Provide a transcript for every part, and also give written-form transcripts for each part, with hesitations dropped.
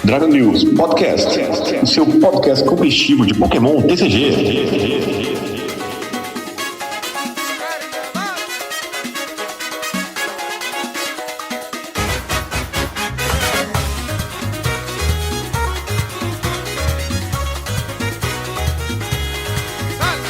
Dragon News Podcast, o seu podcast competitivo de Pokémon TCG.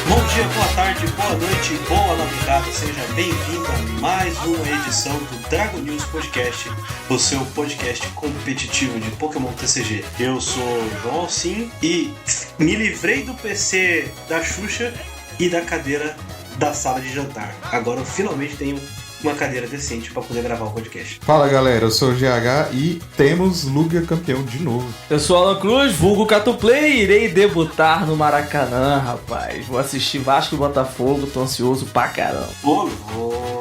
Bom dia, boa tarde, boa noite, boa madrugada, seja bem-vindo a mais uma edição do Dragon News Podcast, o seu podcast competitivo de Pokémon TCG. Eu sou o João Alcim e me livrei do PC da Xuxa e da cadeira da sala de jantar. Agora eu finalmente tenho uma cadeira decente para poder gravar o podcast. Fala galera, eu sou o GH e temos Lugia campeão de novo. Eu sou Alan Cruz, vulgo Catuplay, e irei debutar no Maracanã, rapaz. Vou assistir Vasco e Botafogo, tô ansioso pra caramba.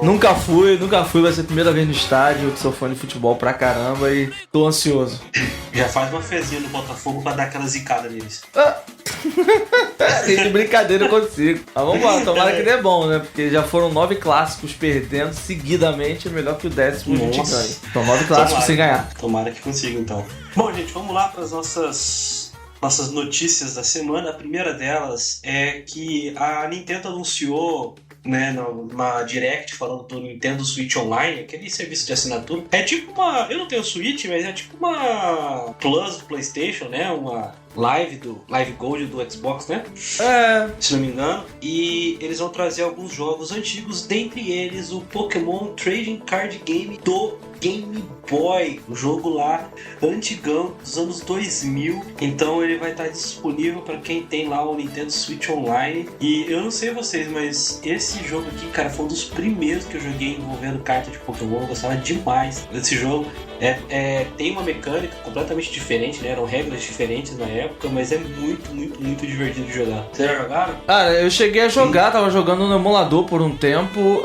Nunca fui, vai ser a primeira vez no estádio, eu sou fã de futebol pra caramba e tô ansioso. Já faz uma fezinha no Botafogo pra dar aquela zicada neles. De brincadeira eu consigo. Mas vamos lá, tomara que dê bom, né? Porque já foram 9 clássicos perdendo seguidamente, é melhor que o 10º a gente ganhe. Então 9 clássicos sem ganhar. Tomara que consiga então. Bom, gente, vamos lá para as nossas notícias da semana. A primeira delas é que a Nintendo anunciou, né, numa Direct falando do Nintendo Switch Online, aquele serviço de assinatura. É tipo uma... Eu não tenho Switch, mas é tipo uma Plus do PlayStation, né? Uma Live Gold do Xbox, né? É. Se não me engano. E eles vão trazer alguns jogos antigos, dentre eles o Pokémon Trading Card Game do Game Boy, o jogo lá antigão dos anos 2000. Então ele vai estar disponível para quem tem lá o Nintendo Switch Online. E eu não sei vocês, mas esse jogo aqui, cara, foi um dos primeiros que eu joguei envolvendo carta de Pokémon. Eu gostava demais desse jogo. Tem uma mecânica completamente diferente, né? Eram regras diferentes na época, mas é muito divertido de jogar. Vocês já jogaram? Cara, eu cheguei a jogar, tava jogando no emulador por um tempo.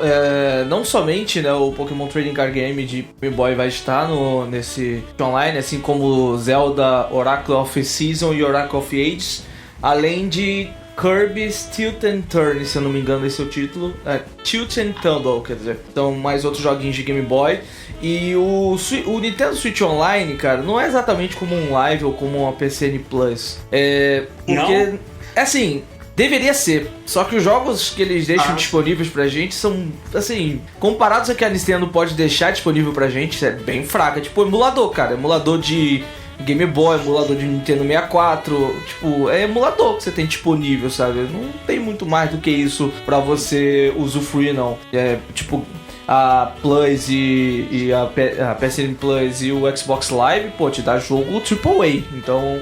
Não somente, né, o Pokémon Trading Card Game de Game Boy vai estar nesse online, assim como Zelda Oracle of Season e Oracle of Ages, além de Kirby's Tilt and Turn, se eu não me engano esse é o título. Tilt and Tumble, quer dizer. Então, mais outros joguinhos de Game Boy. E o Nintendo Switch Online, cara, não é exatamente como um Live ou como uma PCN Plus. Porque, não? Assim, deveria ser. Só que os jogos que eles deixam disponíveis pra gente são, assim, comparados a que a Nintendo pode deixar disponível pra gente, é bem fraca. Tipo, emulador, cara. Emulador de Game Boy, emulador de Nintendo 64, tipo, é emulador que você tem disponível, sabe? Não tem muito mais do que isso pra você usufruir, não. Tipo, a Plus e a PSN Plus e o Xbox Live, pô, te dá jogo AAA. Então,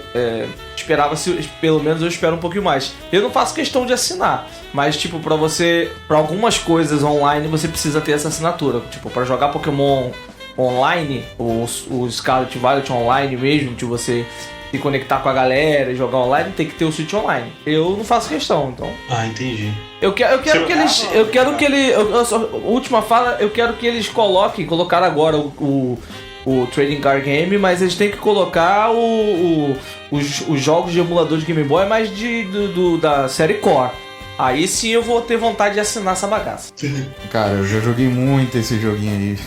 pelo menos eu espero um pouquinho mais. Eu não faço questão de assinar, mas, tipo, pra algumas coisas online você precisa ter essa assinatura. Tipo, pra jogar Pokémon online, o Scarlet Violet online mesmo, de você se conectar com a galera e jogar online, tem que ter o Switch Online. Eu não faço questão, então. Entendi. Eu quero que eles. Última fala, eu quero que eles colocaram agora o Trading Card Game, mas eles têm que colocar os jogos de emulador de Game Boy, mas da série Core. Aí sim eu vou ter vontade de assinar essa bagaça. Cara, eu já joguei muito esse joguinho aí.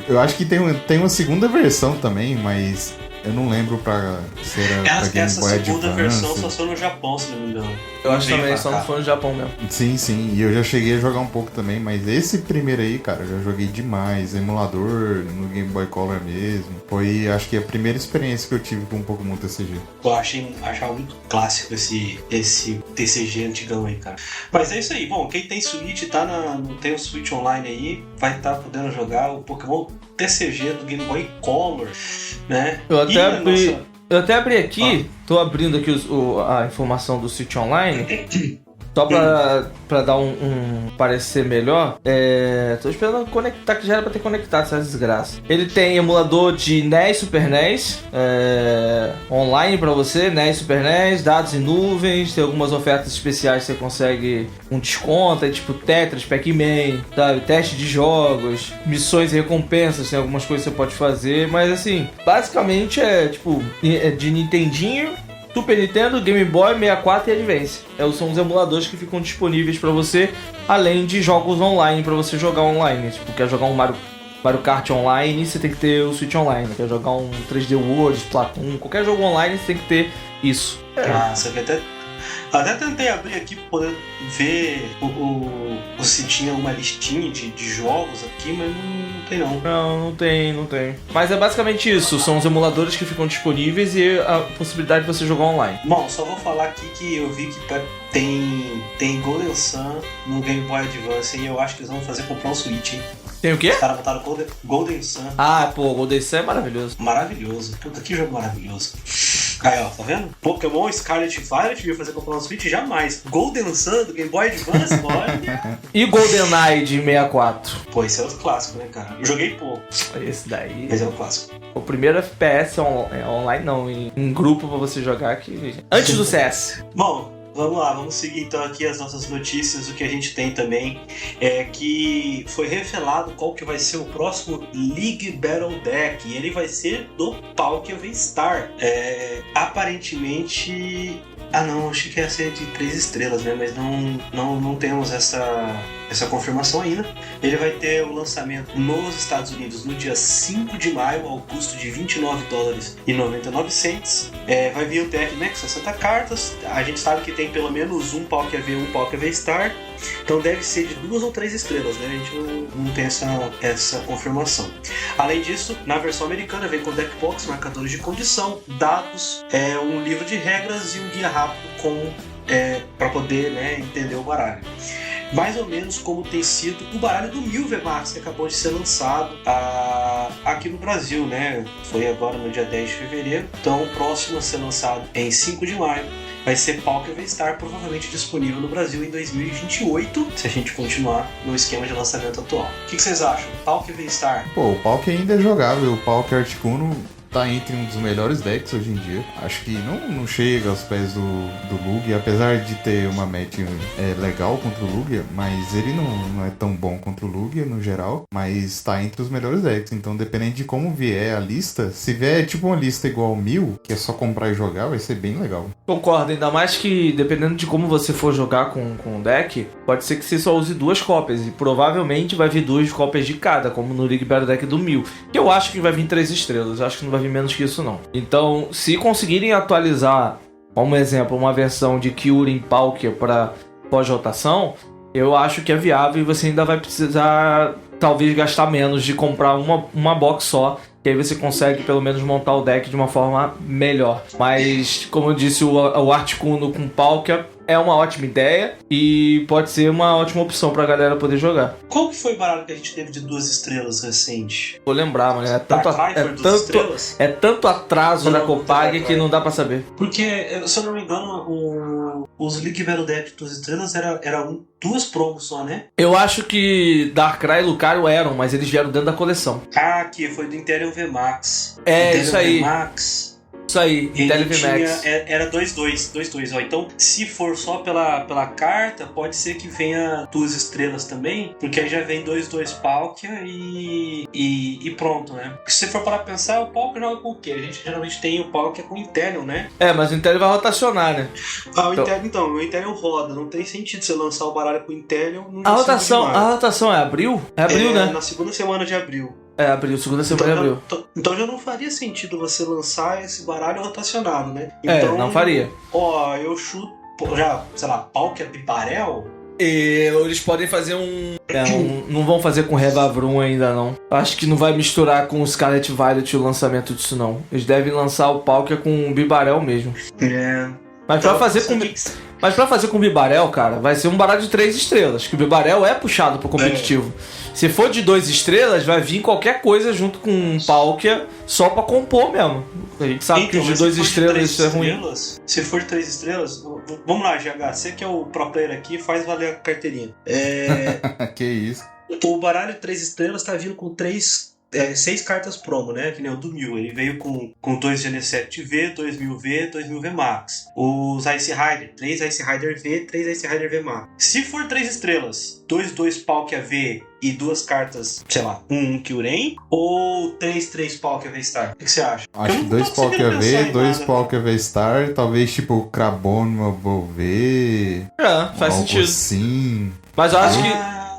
Eu acho que tem uma segunda versão também, mas eu não lembro pra ser pra Game Boy Advance. Essa segunda versão só foi no Japão, se não me engano. Eu acho também, só não foi no Japão mesmo. Sim, e eu já cheguei a jogar um pouco também, mas esse primeiro aí, cara, eu já joguei demais. Emulador, no Game Boy Color mesmo. Foi, acho que a primeira experiência que eu tive com um Pokémon TCG. Eu achava muito clássico esse TCG antigão aí, cara. Mas é isso aí, bom, quem tem Switch, tem o Switch Online aí, vai estar podendo jogar o Pokémon TCG do Game Boy Color, né? Eu até abri aqui, tô abrindo aqui a informação do Switch Online, só pra dar um parecer melhor. Tô esperando conectar, que já era pra ter conectado essa desgraça. Ele tem emulador de NES, Super NES, online pra você, NES, Super NES, dados em nuvens, tem algumas ofertas especiais que você consegue um desconto, tipo Tetris, Pac-Man, sabe? Teste de jogos, missões e recompensas, tem algumas coisas que você pode fazer, mas assim, basicamente é de Nintendinho, Super Nintendo, Game Boy, 64 e Advance. São os emuladores que ficam disponíveis pra você, além de jogos online pra você jogar online. Tipo, quer jogar um Mario Mario Kart Online, você tem que ter o Switch Online. Quer jogar um 3D World, Splatoon, qualquer jogo online, você tem que ter isso. Ah, você quer até tentei abrir aqui pra poder ver se tinha uma listinha de jogos aqui, mas não tem não. Não tem. Mas é basicamente isso, são os emuladores que ficam disponíveis e a possibilidade de você jogar online. Bom, só vou falar aqui que eu vi que tem Golden Sun no Game Boy Advance e eu acho que eles vão fazer comprar um Switch, hein? Tem o quê? Os caras botaram Golden Sun. Ah, pô, Golden Sun é maravilhoso. Maravilhoso. Puta, que jogo maravilhoso. Aí, ó, tá vendo? Pokémon Scarlet Violet ia fazer comprar um Switch? Jamais. Golden Sun do Game Boy Advance, olha. E GoldenEye de 64? Pô, esse é o clássico, né, cara? Eu joguei pouco, Esse daí... mas é o clássico. O primeiro FPS online não, em grupo pra você jogar aqui. Antes do CS. Bom, vamos lá, vamos seguir então aqui as nossas notícias. O que a gente tem também é que foi revelado qual que vai ser o próximo League Battle Deck. E ele vai ser do Palkia V-Star. Aparentemente... Ah não, achei que ia ser de 3 estrelas, né? Mas não temos essa confirmação ainda. Ele vai ter o lançamento nos Estados Unidos no dia 5 de maio, ao custo de $29,99. Vai vir o deck, né, com 60 cartas. A gente sabe que tem pelo menos um Palkia V e um Palkia V-Star. Então deve ser de 2 ou 3 estrelas, né? A gente não tem essa confirmação. Além disso, na versão americana vem com deck box, marcadores de condição, dados, um livro de regras e um guia rápido para poder, né, entender o baralho. Mais ou menos como tem sido o baralho do Mil VMAX, que acabou de ser lançado aqui no Brasil, né? Foi agora no dia 10 de fevereiro. Então o próximo a ser lançado em 5 de maio vai ser Palkia V-Star, provavelmente disponível no Brasil em 2028, se a gente continuar no esquema de lançamento atual. O que vocês acham? Palkia V-Star? Pô, o Palkia ainda é jogável. O Palkia Articuno tá entre um dos melhores decks hoje em dia. Acho que não chega aos pés do Lugia, apesar de ter uma match legal contra o Lugia, mas ele não é tão bom contra o Lugia no geral, mas tá entre os melhores decks. Então, dependendo de como vier a lista, se vier tipo uma lista igual ao 1000, que é só comprar e jogar, vai ser bem legal. Concordo, ainda mais que dependendo de como você for jogar com o deck, pode ser que você só use 2 cópias, e provavelmente vai vir 2 cópias de cada, como no League Battle Deck do 1000, que eu acho que vai vir 3 estrelas, eu acho que não vai vir menos que isso não. Então, se conseguirem atualizar, como exemplo, uma versão de Kyurem Palkia para pós-rotação, eu acho que é viável e você ainda vai precisar talvez gastar menos de comprar uma box só, que aí você consegue pelo menos montar o deck de uma forma melhor. Mas, como eu disse, o Articuno com Palkia é uma ótima ideia e pode ser uma ótima opção pra galera poder jogar. Qual que foi o baralho que a gente teve de 2 estrelas recente? Vou lembrar, mano, é tanto atraso na Copag que não dá pra saber. Porque, se eu não me engano, os League Battle Deck de 2 estrelas era 2 promos só, né? Eu acho que Darkrai e Lucario eram, mas eles vieram dentro da coleção. Ah, que foi do Interior VMAX. Isso aí. VMAX. Isso aí, ele tinha, era 2-2, ó. Então, se for só pela carta, pode ser que venha 2 estrelas também, porque aí já vem 2-2 Palkia e pronto, né? Porque se você for para pensar, o Palkia joga com o quê? A gente geralmente tem o Palkia com o Inteleon, né? Mas o Inteleon vai rotacionar, né? O Inteleon roda, não tem sentido você lançar o baralho com o Inteleon. A rotação é abril? É abril, né? Na segunda semana de abril. Abril, segunda semana de abril. Então já não faria sentido você lançar esse baralho rotacionado, né? Não faria. Ó, eu chuto, já, sei lá, Palkia Bibarel? Eles podem fazer não vão fazer com Revavrum ainda, não. Acho que não vai misturar com o Scarlet Violet o lançamento disso, não. Eles devem lançar o Palkia com o Bibarel mesmo. Mas pra fazer com o Bibarel, cara, vai ser um baralho de 3 estrelas, que o Bibarel é puxado pro competitivo. Se for de 2 estrelas, vai vir qualquer coisa junto com um Palkia só pra compor mesmo. A gente sabe que os de 2 estrelas isso é ruim. Se for de 3 estrelas, vamos lá, GH, você que é o pro player aqui, faz valer a carteirinha. Que isso. O baralho de 3 estrelas tá vindo com 6 cartas promo, né? Que nem o do 1000. Ele veio com 2 GN7V, 2000V, 2000V Max. Os Ice Rider, 3 Ice Rider V, 3 Ice Rider V Max. Se for 3 estrelas, 2 Palkia V e 2 cartas, sei lá, 1 Kyurem, ou 3 Palkia V-Star? O que você acha? Acho que 2 Palkia V, 2 Palkia V-Star, talvez tipo Crabono V. Faz sentido. Sim. Mas eu acho que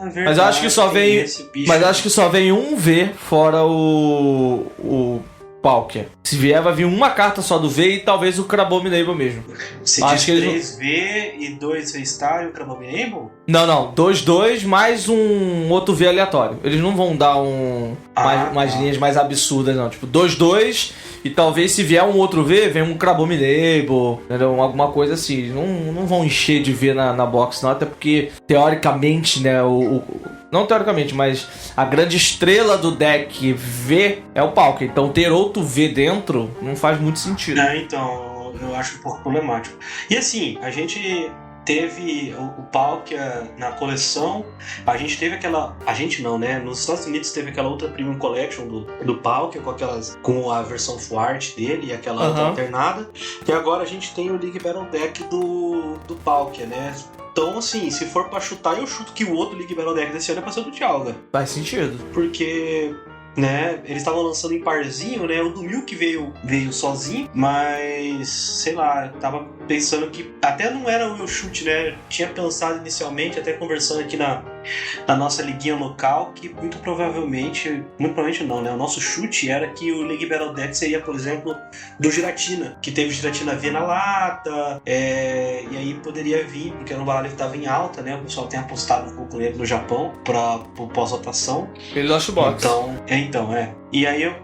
verdade. Mas eu acho que só vem. Esse bicho. Mas eu acho que só vem um V fora o Palkia. Se vier, vai vir uma carta só do V e talvez o Crabominable mesmo. Você acho diz que eles 3V e 2 V-Star e o Crabominable? Não. 2 mais um outro V aleatório. Eles não vão dar umas linhas mais absurdas, não. Tipo, 2 e talvez se vier um outro V, vem um Crabominable, entendeu? Alguma coisa assim. Eles não vão encher de V na box, não. Até porque, teoricamente, né, não teoricamente, mas a grande estrela do deck V é o Palkia. Então ter outro V dentro não faz muito sentido. Então, eu acho um pouco problemático. E assim, a gente teve o Palkia na coleção, a gente teve aquela... A gente não, né? Nos Estados Unidos teve aquela outra Premium Collection do Palkia, com a versão Full Art dele e aquela outra alternada. E agora a gente tem o League Battle Deck do Palkia, né? Então, assim, se for pra chutar, eu chuto que o outro League Battle Deck desse ano é pra ser o do Dialga. Faz sentido. Porque, né, eles estavam lançando em parzinho, né? O do Milk veio sozinho, mas, sei lá, eu tava pensando que até não era o meu chute, né? Eu tinha pensado inicialmente, até conversando aqui na nossa liguinha local, que muito provavelmente não, né? O nosso chute era que o League Battle Deck seria, por exemplo, do Giratina, que teve Giratina V na lata, e aí poderia vir, porque no baralho estava em alta, né? O pessoal tem apostado um pouco nele no Japão pro pós-votação. Ele Lost Box. Então, E aí eu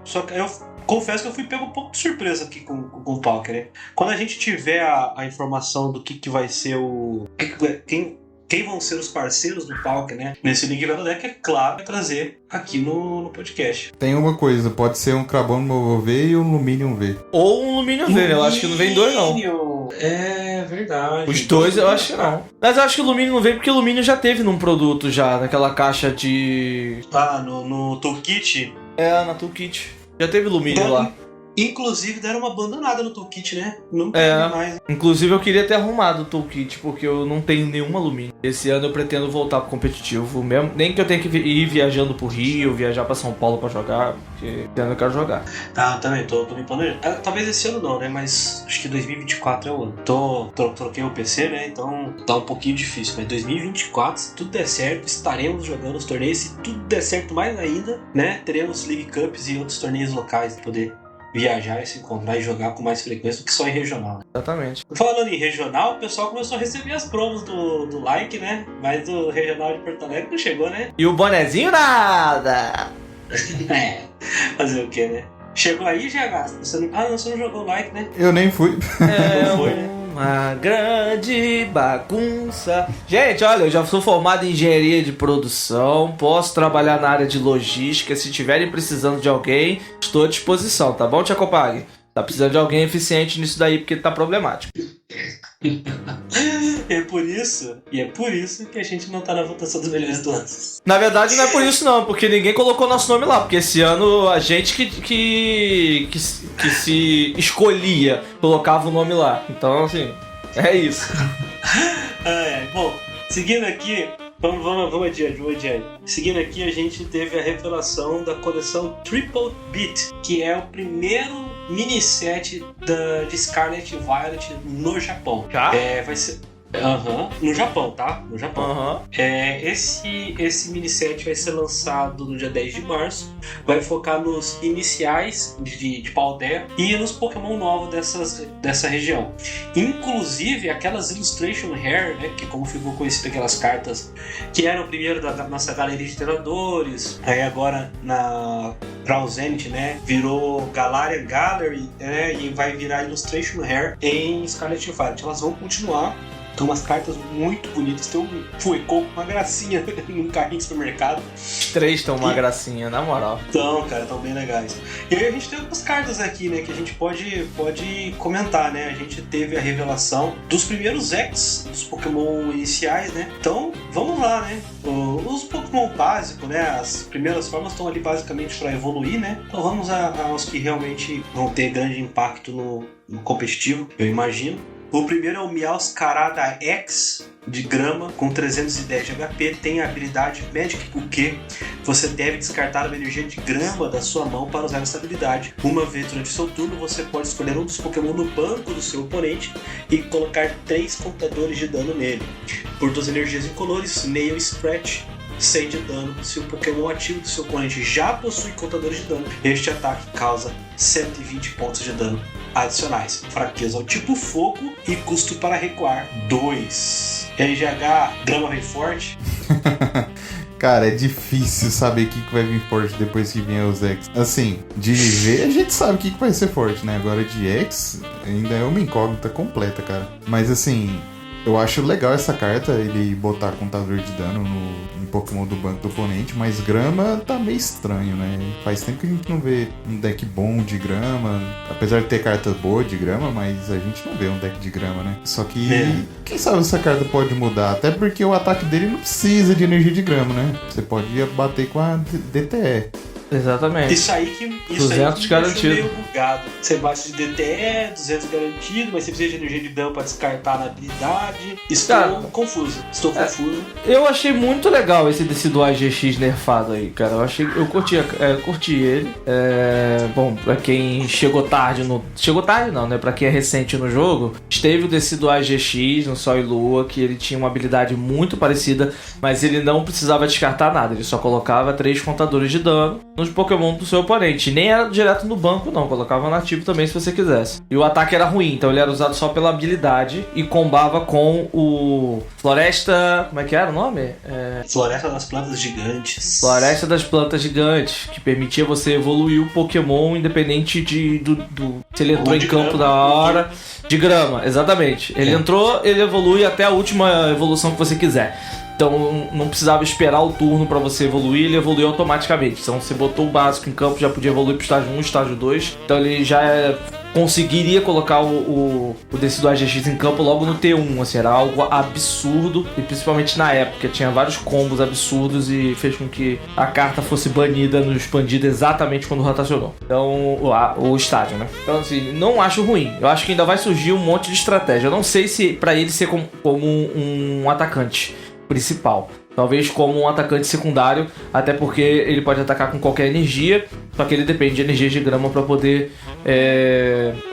confesso que eu fui pego um pouco de surpresa aqui com o Palkia, né? Quando a gente tiver a informação do que vai ser quem vão ser os parceiros do Palkia, né? Nesse League Battle Deck, é claro, vai trazer aqui no podcast. Tem uma coisa, pode ser um Crabominable V e um Luminium V. Ou um Luminium V, eu acho que não vem 2 não. É verdade. Os 2 eu acho que não. Mas eu acho que o Luminium não vem porque o Luminium já teve num produto já, naquela caixa de... no Toolkit? Na Toolkit. Já teve Luminium lá. Inclusive deram uma abandonada no Toolkit, né? Não tem mais. Inclusive eu queria ter arrumado o Toolkit, porque eu não tenho nenhuma Luminium. Esse ano eu pretendo voltar pro competitivo mesmo. Nem que eu tenha que ir viajando pro Rio, viajar pra São Paulo pra jogar, porque esse ano eu quero jogar. Também tô me planejando. Talvez esse ano não, né? Mas acho que 2024 é o ano. Troquei o PC, né? Então tá um pouquinho difícil. Mas 2024, se tudo der certo, estaremos jogando os torneios. Se tudo der certo mais ainda, né? Teremos League Cups e outros torneios locais pra poder viajar e se encontrar e jogar com mais frequência do que só em regional. Exatamente. Falando em regional, o pessoal começou a receber as promos do like, né? Mas do regional de Porto Alegre não chegou, né? E o bonezinho nada! Fazer o quê, né? Chegou aí, GH? Você não jogou like, né? Eu nem fui. Não foi, né? Uma grande bagunça. Gente, olha, eu já sou formado em engenharia de produção, posso trabalhar na área de logística. Se tiverem precisando de alguém, estou à disposição, tá bom, Tia Copag? Tá precisando de alguém eficiente nisso daí, porque tá problemático. É por isso que a gente não tá na votação dos melhores do ano. Na verdade, não é por isso não, porque ninguém colocou nosso nome lá, porque esse ano a gente que se escolhia colocava o nome lá. Então, assim, é isso. Bom, seguindo aqui, vamos adiante. Seguindo aqui, a gente teve a revelação da coleção Triple Beat, que é o primeiro mini set de Scarlet Violet no Japão. Já? Vai ser... no Japão, tá? No Japão. Esse mini set vai ser lançado no dia 10 de março. Vai focar nos iniciais de Paldea e nos Pokémon novos dessa região. Inclusive aquelas Illustration Rare, né? Que como ficou conhecido aquelas cartas que eram primeiro da nossa galeria de treinadores. Aí agora na Crown Zenith, né? Virou Galarian Gallery, né? E vai virar Illustration Rare em Scarlet Violet. Elas vão continuar. Tem umas cartas muito bonitas. Tem um Fuecoco com uma gracinha num carrinho de supermercado. Os 3 estão uma gracinha, na moral. Então, cara, estão bem legais. E aí a gente tem algumas cartas aqui, né, que a gente pode comentar, né? A gente teve a revelação dos primeiros X dos Pokémon iniciais, né? Então, vamos lá, né? Os Pokémon básicos, né? As primeiras formas estão ali basicamente para evoluir, né? Então vamos aos que realmente vão ter grande impacto no competitivo, eu imagino. O primeiro é o Meowscarada X de grama com 310 de HP, tem a habilidade Magic Bouquet. Você deve descartar uma energia de grama da sua mão para usar essa habilidade. Uma vez durante o seu turno, você pode escolher um dos Pokémon no banco do seu oponente e colocar 3 contadores de dano nele. Por 2 energias incolores, Nail Scratch. 100 de dano se o Pokémon ativo do seu oponente já possui contadores de dano. Este ataque causa 120 pontos de dano adicionais. Fraqueza ao tipo fogo e custo para recuar 2. RGH, Grama vem forte. Cara, é difícil saber o que vai vir forte depois que vier os X. Assim, de V a gente sabe o que vai ser forte, né? Agora de X ainda é uma incógnita completa, cara. Mas assim, eu acho legal essa carta, ele botar contador de dano em Pokémon do banco do oponente, mas grama tá meio estranho, né? Faz tempo que a gente não vê um deck bom de grama, apesar de ter cartas boas de grama, mas a gente não vê um deck de grama, né? Só que, quem sabe essa carta pode mudar, até porque o ataque dele não precisa de energia de grama, né? Você pode bater com a DTE. Exatamente. Isso aí que 200 garantido. Meio bugado. Você bate de DTE, 200 garantido, mas você precisa de energia de dano pra descartar na habilidade. Estou confuso. Eu achei muito legal esse Decidueye GX nerfado aí, cara. Eu curti ele. Bom, pra quem chegou tarde Chegou tarde não, né? Pra quem é recente no jogo, teve o Decidueye GX no Sol e Lua, que ele tinha uma habilidade muito parecida, mas ele não precisava descartar nada. Ele só colocava 3 contadores de dano nos Pokémon do seu oponente. Nem era direto no banco, não. Colocava no ativo também, se você quisesse. E o ataque era ruim, então ele era usado só pela habilidade e combava com o Floresta... Como é que era o nome? Floresta das Plantas Gigantes. Floresta das Plantas Gigantes, que permitia você evoluir o Pokémon independente se ele entrou em campo da hora. De grama, exatamente. Ele entrou, ele evolui até a última evolução que você quiser. Então não precisava esperar o turno pra você evoluir, ele evoluiu automaticamente. Então você botou o básico em campo, já podia evoluir pro estágio 1, estágio 2. Então ele já conseguiria colocar o Decidueye GX em campo logo no T1, assim, era algo absurdo. E principalmente na época, tinha vários combos absurdos e fez com que a carta fosse banida no expandido exatamente quando rotacionou. Então, o estágio, né? Então assim, não acho ruim. Eu acho que ainda vai surgir um monte de estratégia. Eu não sei se pra ele ser como um atacante principal, talvez como um atacante secundário, até porque ele pode atacar com qualquer energia, só que ele depende de energia de grama para poder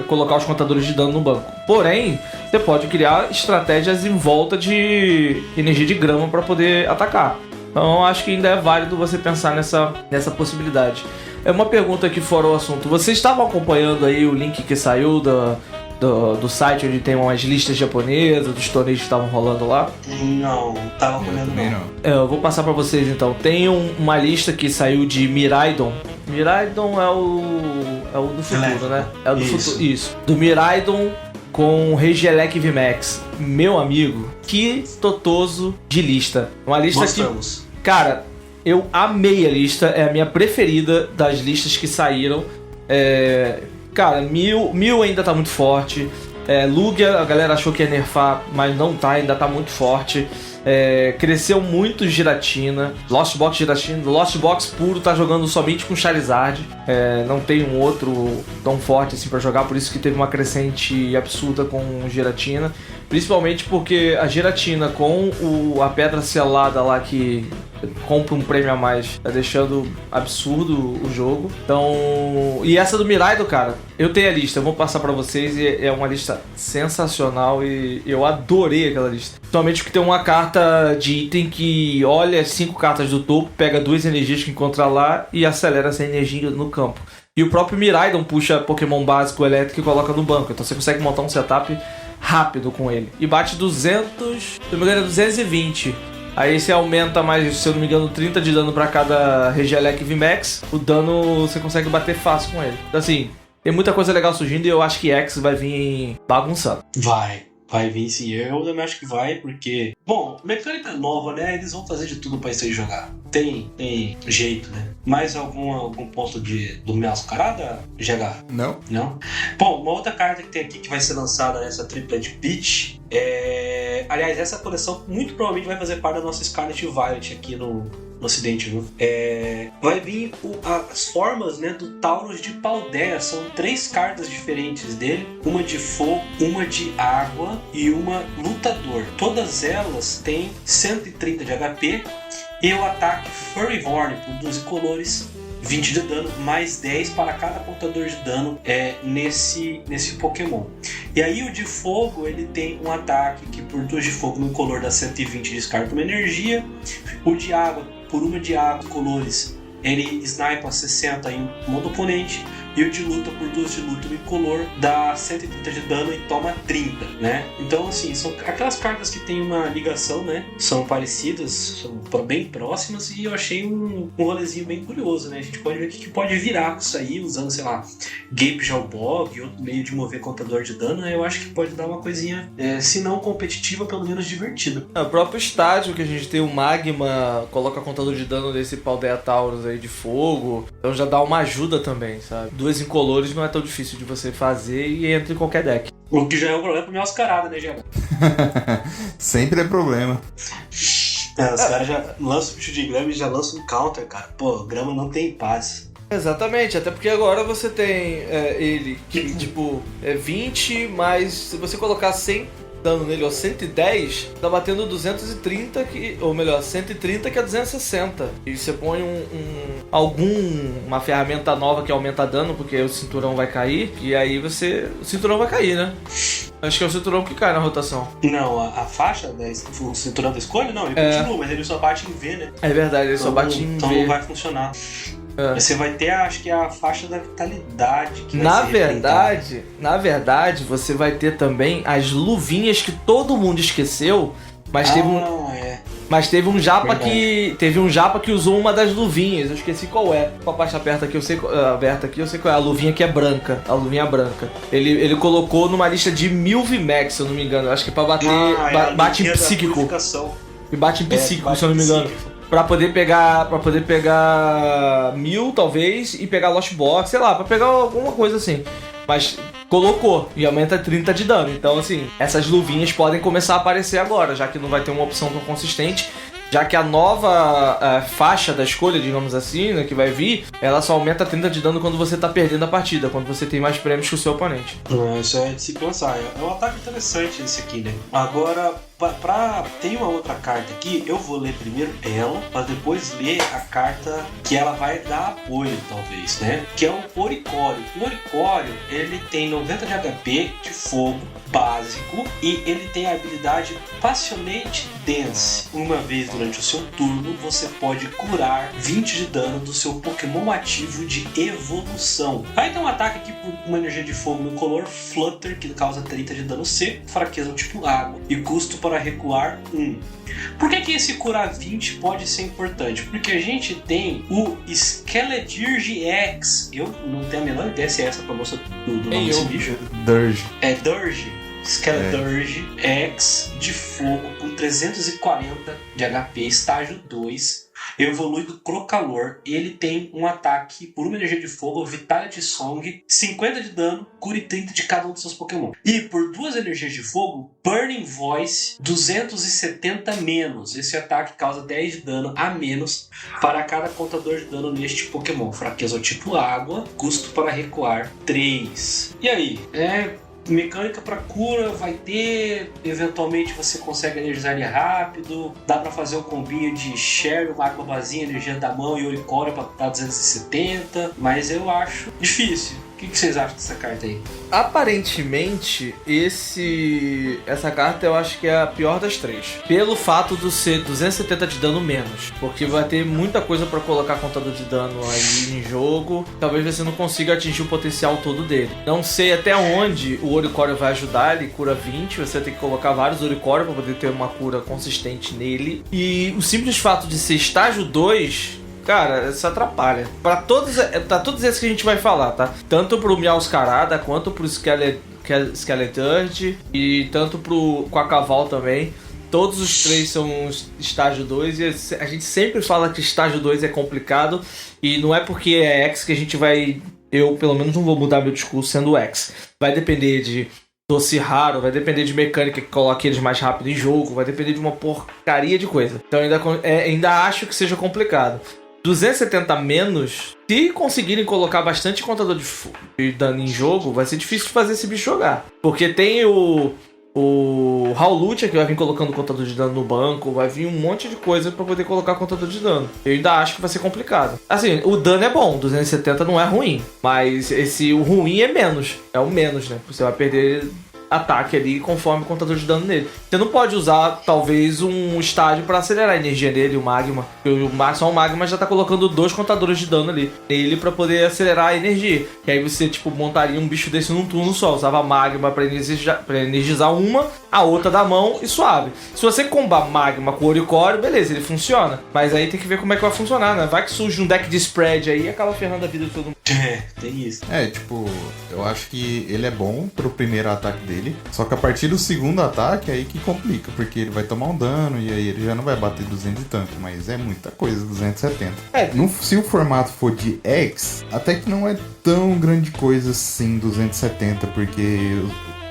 colocar os contadores de dano no banco. Porém, você pode criar estratégias em volta de energia de grama para poder atacar. Então acho que ainda é válido você pensar nessa possibilidade. É uma pergunta aqui fora o assunto. Vocês estavam acompanhando aí o link que saiu do site onde tem umas listas japonesas dos torneios que estavam rolando lá? Não, tava comendo não. Eu vou passar pra vocês então. Tem uma lista que saiu de Miraidon. Miraidon é o do futuro, né? É o do futuro. Isso. Do Miraidon com Regieleki VMAX. Meu amigo, que totoso de lista. Uma lista que... Cara, eu amei a lista. É a minha preferida das listas que saíram. Cara, Mil ainda tá muito forte. Lugia, a galera achou que ia nerfar, mas não tá, ainda tá muito forte. Cresceu muito Giratina. Lost Box Giratina. Lost Box puro tá jogando somente com Charizard. Não tem um outro tão forte assim pra jogar, por isso que teve uma crescente absurda com Giratina. Principalmente porque a Giratina com a pedra selada lá que compra um prêmio a mais, tá deixando absurdo o jogo. Então, e essa do Miraidon, cara, eu tenho a lista, eu vou passar pra vocês e é uma lista sensacional e eu adorei aquela lista. Principalmente porque tem uma carta de item que olha as 5 cartas do topo, pega 2 energias que encontra lá e acelera essa energia no campo. E o próprio Miraidon puxa Pokémon básico elétrico e coloca no banco, então você consegue montar um setup rápido com ele. E bate 200, se não me engano é 220. Aí você aumenta mais, se eu não me engano, 30 de dano pra cada Regieleki VMAX. O dano você consegue bater fácil com ele. Então assim, tem muita coisa legal surgindo e eu acho que X vai vir bagunçando. Vai vir sim, eu também acho que vai, porque... Bom, mecânica nova, né? Eles vão fazer de tudo pra isso aí jogar. Tem jeito, né? Mais algum ponto do mascarada, GH? Não. Não? Bom, uma outra carta que tem aqui que vai ser lançada nessa Triplet Peach aliás, essa coleção muito provavelmente vai fazer parte da nossa Scarlet Violet aqui no ocidente, viu? Vai vir as formas, né, do Tauros de Paldea. São 3 cartas diferentes dele. Uma de fogo, uma de água e uma lutador. Todas elas têm 130 de HP e o ataque Furryvorn por 12 colores, 20 de dano, mais 10 para cada contador de dano nesse Pokémon. E aí o de fogo, ele tem um ataque que por 2 de fogo no color dá 120 descarta uma energia. O de água, por 1 de água colores, ele snipa 60 em um do oponente. E o de luta, por 2 de luta bicolor, dá 130 de dano e toma 30, né? Então, assim, são aquelas cartas que tem uma ligação, né? São parecidas, são bem próximas, e eu achei um rolezinho bem curioso, né? A gente pode ver o que pode virar com isso aí, usando, sei lá, Gape Jalbog, outro meio de mover contador de dano, né? Eu acho que pode dar uma coisinha, se não competitiva, pelo menos divertida. O próprio estádio que a gente tem, o Magma, coloca contador de dano desse Paldea Taurus aí de fogo, então já dá uma ajuda também, sabe? 2 incolores não é tão difícil de você fazer e entra em qualquer deck. O que já é um problema pra minha mascarada, né, Gema? Sempre é problema. Os caras já lançam o bicho de grama e já lançam um counter, cara. Pô, grama não tem paz. Exatamente, até porque agora você tem ele que, tipo, é 20, mas se você colocar 100 dano nele, ou 110, tá batendo 230, ou melhor, 130 que é 260. E você põe uma ferramenta nova que aumenta dano, porque o cinturão vai cair, e aí o cinturão vai cair, né? Acho que é o cinturão que cai na rotação. Não, a faixa, o cinturão da escolha, não, ele continua, mas ele só bate em V, né? É verdade, ele então, só bate em V. Então não vai funcionar. Você vai ter, acho que a faixa da vitalidade. Que na verdade, você vai ter também as luvinhas que todo mundo esqueceu, mas teve um japa que usou uma das luvinhas. Eu esqueci qual é. Com a parte aberta aqui, eu sei qual é. A luvinha que é branca. A luvinha branca. Ele colocou numa lista de 1000 VMAX, se eu não me engano. Acho que é pra bater. Bate em psíquico. E bate em psíquico, se eu não me engano. Pra poder pegar 1000, talvez, e pegar Lost Box, sei lá, pra pegar alguma coisa assim. Mas colocou e aumenta 30 de dano. Então, assim, essas luvinhas podem começar a aparecer agora, já que não vai ter uma opção tão consistente. Já que a nova faixa da escolha, digamos assim, né, que vai vir, ela só aumenta 30 de dano quando você tá perdendo a partida, quando você tem mais prêmios que o seu oponente. Isso é de se pensar. É um ataque interessante esse aqui, né? Agora, tem uma outra carta aqui, eu vou ler primeiro ela, para depois ler a carta que ela vai dar apoio, talvez, né? Que é o Oricório. O Oricório, ele tem 90 de HP, de fogo, básico, e ele tem a habilidade Passionate Dance. Uma vez durante o seu turno, você pode curar 20 de dano do seu Pokémon ativo de evolução. Aí tem um ataque aqui por uma energia de fogo no color Flutter, que causa 30 de dano seco, fraqueza tipo água, e custo para recuar 1. Por que esse curar 20 pode ser importante? Porque a gente tem o Skeledirge X. Eu não tenho a menor ideia se é essa a pronúncia do nome desse bicho. Durge. É Durge. Skeledirge X de fogo com 340 de HP, estágio 2. Evolui do Crocalor. Ele tem um ataque por uma energia de fogo, Vitality Song, 50 de dano, cure 30 de cada um dos seus Pokémon. E por 2 energias de fogo, Burning Voice, 270 menos. Esse ataque causa 10 de dano a menos para cada contador de dano neste Pokémon. Fraqueza ao tipo água, custo para recuar 3. E aí? Mecânica para cura vai ter, eventualmente você consegue energizar ele rápido, dá para fazer um combinho de Share, uma água vazia, energia da mão e Oricório para dar 270, mas eu acho difícil. O que vocês acham dessa carta aí? Aparentemente, essa carta eu acho que é a pior das 3. Pelo fato de ser 270 de dano menos. Porque vai ter muita coisa pra colocar contador de dano aí em jogo. Talvez você não consiga atingir o potencial todo dele. Não sei até onde o Oricório vai ajudar. Ele cura 20. Você vai ter que colocar vários Oricório pra poder ter uma cura consistente nele. E o simples fato de ser estágio 2... Cara, isso atrapalha. Pra todos esses que a gente vai falar, tá? Tanto pro Meowscarada, quanto pro Skeleturge e tanto pro Quacaval também. Todos os 3 são estágio 2 e a gente sempre fala que estágio 2 é complicado. E não é porque é X que a gente vai... Eu, pelo menos, não vou mudar meu discurso sendo X. Vai depender de doce raro, vai depender de mecânica que coloque eles mais rápido em jogo, vai depender de uma porcaria de coisa. Então ainda acho que seja complicado. 270 menos, se conseguirem colocar bastante contador de dano em jogo, vai ser difícil de fazer esse bicho jogar. Porque tem o Howlucha que vai vir colocando contador de dano no banco, vai vir um monte de coisa pra poder colocar contador de dano. Eu ainda acho que vai ser complicado. Assim, o dano é bom, 270 não é ruim, mas o ruim é menos. É o menos, né? Você vai perder ataque ali conforme o contador de dano nele. Você não pode usar, talvez, um estágio pra acelerar a energia nele, o Magma. Só o Magma já tá colocando 2 contadores de dano ali nele pra poder acelerar a energia. E aí você, tipo, montaria um bicho desse num turno só. Usava Magma pra energizar uma, a outra da mão e suave. Se você combar Magma com Oricorio, beleza, ele funciona. Mas aí tem que ver como é que vai funcionar, né? Vai que surge um deck de spread aí e acaba ferrando a vida de todo mundo. Tem isso. Tipo, eu acho que ele é bom pro primeiro ataque dele, só que a partir do segundo ataque é aí que complica, porque ele vai tomar um dano e aí ele já não vai bater 200 e tanto, mas é muita coisa, 270. Se o formato for de X, até que não é tão grande coisa assim, 270, porque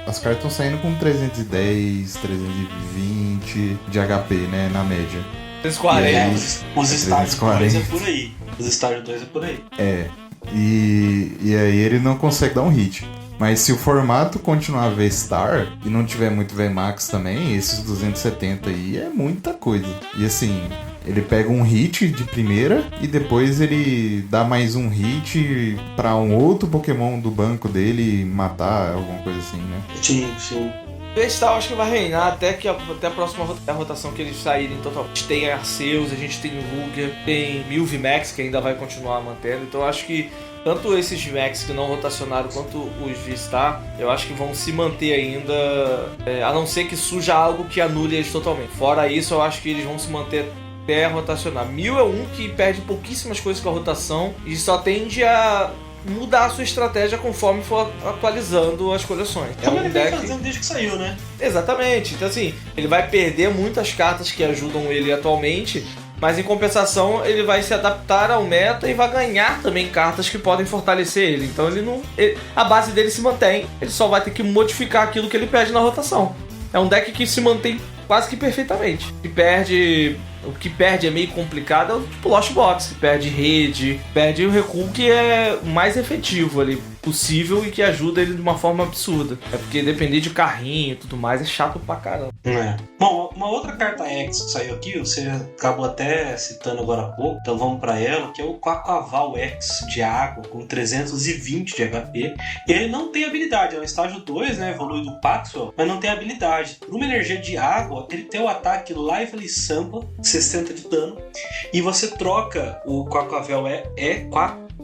as cartas estão saindo com 310, 320 de HP, né, na média. 340. Os estágios 2 é por aí. Os estágios 2 é por aí. E aí ele não consegue dar um hit. Mas se o formato continuar V-Star e não tiver muito V-Max também, esses 270 aí é muita coisa. E assim, ele pega um hit de primeira e depois ele dá mais um hit pra um outro Pokémon do banco dele matar, alguma coisa assim, né? Sim. V-Star acho que vai reinar até a próxima rotação que eles saírem totalmente. Tem Arceus, a gente tem o Lugia, tem Mil VMAX que ainda vai continuar mantendo. Então acho que tanto esses VMAX que não rotacionaram quanto os V-Star, eu acho que vão se manter ainda, a não ser que surja algo que anule eles totalmente. Fora isso, eu acho que eles vão se manter até rotacionar. Mil é um que perde pouquíssimas coisas com a rotação e só tende a mudar a sua estratégia conforme for atualizando as coleções. Como ele vem fazendo desde que saiu, né? Exatamente. Então assim, ele vai perder muitas cartas que ajudam ele atualmente, mas em compensação ele vai se adaptar ao meta e vai ganhar também cartas que podem fortalecer ele. Então a base dele se mantém, ele só vai ter que modificar aquilo que ele perde na rotação. É um deck que se mantém quase que perfeitamente. O que perde é meio complicado, é o tipo Lost Box, que perde rede, perde o recuo que é mais efetivo ali possível e que ajuda ele de uma forma absurda. É porque depender de carrinho e tudo mais é chato pra caramba. Bom, uma outra carta X que saiu aqui, você acabou até citando agora há pouco, então vamos pra ela, que é o Quaquaval X de água, com 320 de HP. E ele não tem habilidade, é um estágio 2, né, evolui do Paxwell, mas não tem habilidade. Por uma energia de água, ele tem o ataque Lively Sampa, 60 de dano, e você troca o Quaquaval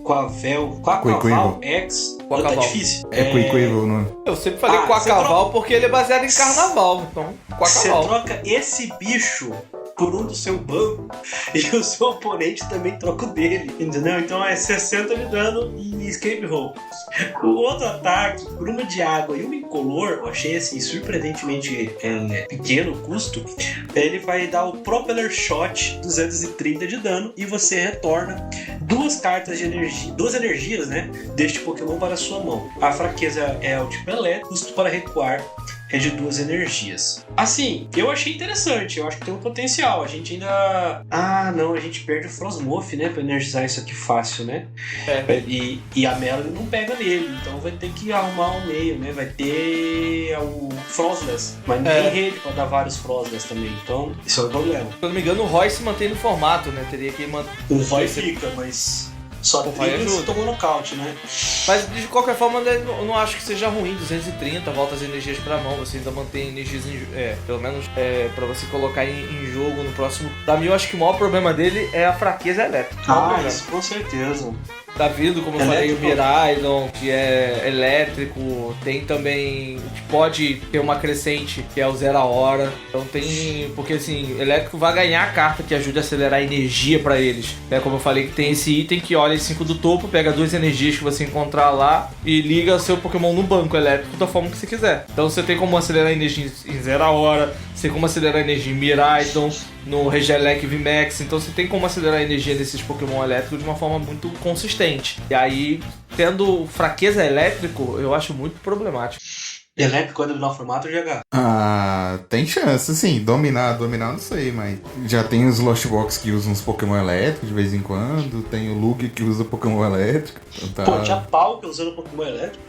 Quaquaval X. Tá difícil. É Quaquaval, não? Eu sempre falei Quaquaval porque ele é baseado em carnaval. Então, Quaquaval. Você troca esse bicho por um do seu banco e o seu oponente também troca o dele, entendeu? Então é 60 de dano e escape roll. O outro ataque, por uma de água e uma incolor, eu achei assim surpreendentemente pequeno o custo. Ele vai dar o Propeller Shot, 230 de dano, e você retorna 2 cartas de energia, 2 energias, né, deste Pokémon para a sua mão. A fraqueza é o tipo elétrico, custo para recuar é de 2 energias. Assim, eu achei interessante, eu acho que tem um potencial. A gente ainda... a gente perde o Frosmoth, né, pra energizar isso aqui fácil, né? E a Melody não pega nele, então vai ter que arrumar um meio, né? Vai ter o Frostless, mas não tem rede pra dar vários Frostless também, então isso é um problema. Se eu não me engano, o Roy se mantém no formato, né? Teria que manter... O Roy fica, mas... Só que ele tomou nocaute, né? Mas de qualquer forma, eu não acho que seja ruim. 230, volta as energias pra mão. Você ainda mantém energias, pelo menos pra você colocar em jogo no próximo. Pra mim, eu acho que o maior problema dele é a fraqueza elétrica. Isso com certeza. Tá vindo, como eu falei, o Miraidon, que é elétrico. Tem também o que pode ter uma crescente, que é o 0 a hora. Então tem... Porque assim, elétrico vai ganhar a carta que ajuda a acelerar a energia pra eles. Como eu falei, que tem esse item que olha em 5 do topo, pega 2 energias que você encontrar lá e liga seu Pokémon no banco elétrico da forma que você quiser. Então você tem como acelerar a energia em 0 a hora, você tem como acelerar a energia em Miraidon, no Regelec VMAX, então você tem como acelerar a energia desses Pokémon elétricos de uma forma muito consistente. E aí, tendo fraqueza elétrico, eu acho muito problemático. Elétrico quando ele dá o formato GH? Tem chance, sim. Dominar não sei, mas já tem os Lost Box que usam uns Pokémon elétricos de vez em quando, tem o Lugia que usa Pokémon elétrico. Então Pô, tinha pau que usando Pokémon elétrico.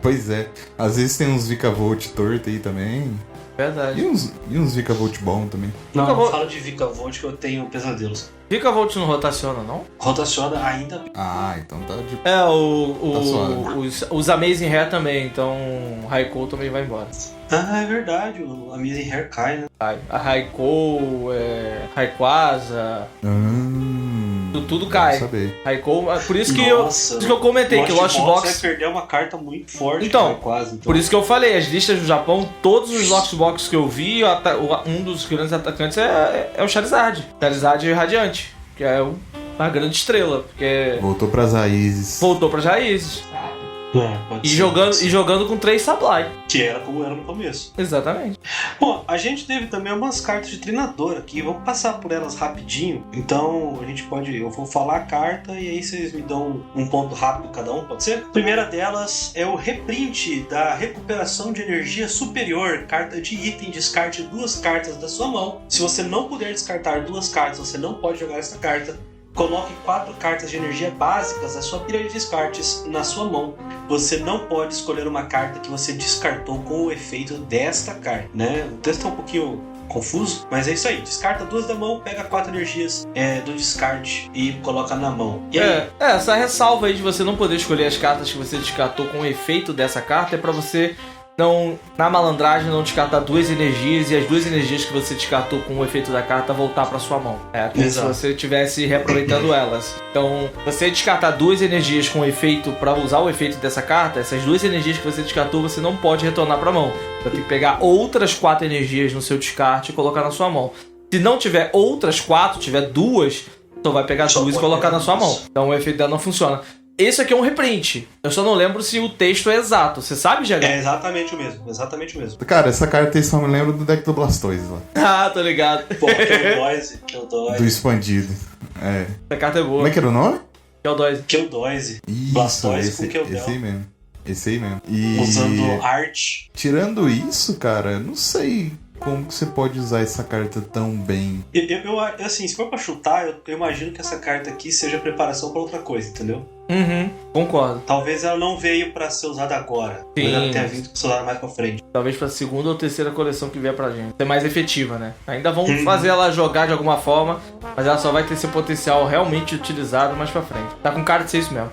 Pois é. Às vezes tem uns Vikavolt torto aí também. Verdade. E uns Vikavolt bom também. Não fala de Vikavolt que eu tenho pesadelos. Fica Volt não rotaciona, não? Rotaciona ainda bem. Ah, então tá de... É, os Amazing Hair também, então Raikou também vai embora. Ah, é verdade, o Amazing Hair cai, né? A Raikou, Rayquaza, tudo cai. Saber. Raikou, por isso que, Nossa, por isso que eu comentei que o Lost Box vai perder uma carta muito forte. Então, Rayquaza, por isso que eu falei, as listas do Japão, todos os Lost Box que eu vi, um dos grandes atacantes é o Charizard. Charizard Radiante, que é uma grande estrela, porque Voltou pras raízes. voltou pras raízes. Pode E ser, jogando, pode ser. e jogando com 3 Sableye. Que era como era no começo. Exatamente. Bom, a gente teve também algumas cartas de treinador aqui, vamos passar por elas rapidinho. Então, a gente pode, eu vou falar a carta e aí vocês me dão um ponto rápido cada um, pode ser? A primeira delas é o reprint da recuperação de energia superior, carta de item, descarte 2 cartas da sua mão. Se você não puder descartar 2 cartas, você não pode jogar essa carta. Coloque 4 cartas de energia básicas da sua pilha de descartes na sua mão. Você não pode escolher uma carta que você descartou com o efeito desta carta, né? O texto é um pouquinho confuso, mas é isso aí. Descarta 2 da mão, pega 4 energias do descarte e coloca na mão. E aí? Essa ressalva aí de você não poder escolher as cartas que você descartou com o efeito dessa carta é pra você não, na malandragem, não descartar 2 energias e as 2 energias que você descartou com o efeito da carta voltar pra sua mão. É como Exato. se você estivesse reaproveitando elas. Então, você descartar 2 energias com efeito pra usar o efeito dessa carta, essas 2 energias que você descartou, você não pode retornar pra mão. Você tem que pegar outras 4 energias no seu descarte e colocar na sua mão. Se não tiver outras 4, tiver 2, só vai pegar Só 2 e pode colocar pegar na sua 2. mão. Então o efeito dela não funciona. Esse aqui é um reprint. Eu só não lembro se o texto é exato. Você sabe, GH? É exatamente o mesmo, exatamente o mesmo. Cara, essa carta aí só me lembra do deck do Blastoise lá. Ah, tô ligado. Pô, Killdoise, Do expandido. É. Essa carta é boa. Como é que era o nome? Killdoise. Killdoise. Isso, Blastoise esse, com Killdown. esse aí mesmo. Esse aí mesmo. E Usando arte. tirando isso, cara, não sei como que você pode usar essa carta tão bem. Eu assim, se for pra chutar, eu imagino que essa carta aqui seja preparação pra outra coisa, entendeu? Uhum, concordo. Talvez ela não veio pra ser usada agora. Sim. Mas ela tenha vindo pra ser usada mais pra frente. Talvez pra segunda ou terceira coleção que vier pra gente. Ser mais efetiva, né? Ainda vão fazer ela jogar de alguma forma, mas ela só vai ter seu potencial realmente utilizado mais pra frente. Tá com cara de ser isso mesmo.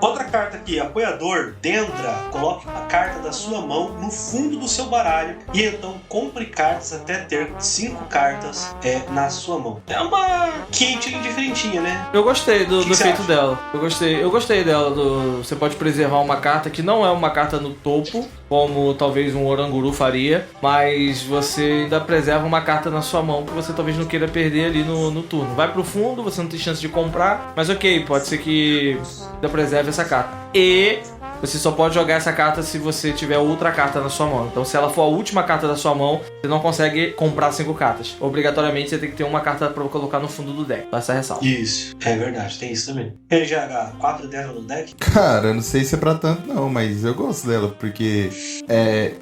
Outra carta aqui, apoiador, Dendra. Coloque uma carta da sua mão no fundo do seu baralho e então compre cartas até ter 5 cartas na sua mão. É uma Caitlyn diferentinha, né? Eu gostei do Que você efeito acha? dela. Eu gostei dela. Você pode preservar uma carta que não é uma carta no topo, como talvez um Oranguru faria, mas você ainda preserva uma carta na sua mão que você talvez não queira perder ali no turno. Vai pro fundo, você não tem chance de comprar, mas ok, pode ser que ainda preserve essa carta. E você só pode jogar essa carta se você tiver outra carta na sua mão. Então, se ela for a última carta da sua mão, você não consegue comprar 5 cartas. Obrigatoriamente, você tem que ter uma carta pra colocar no fundo do deck. Essa ressalva. Isso, é verdade, tem isso também. Ele já 4 dela no deck? Cara, eu não sei se é pra tanto não, mas eu gosto dela, porque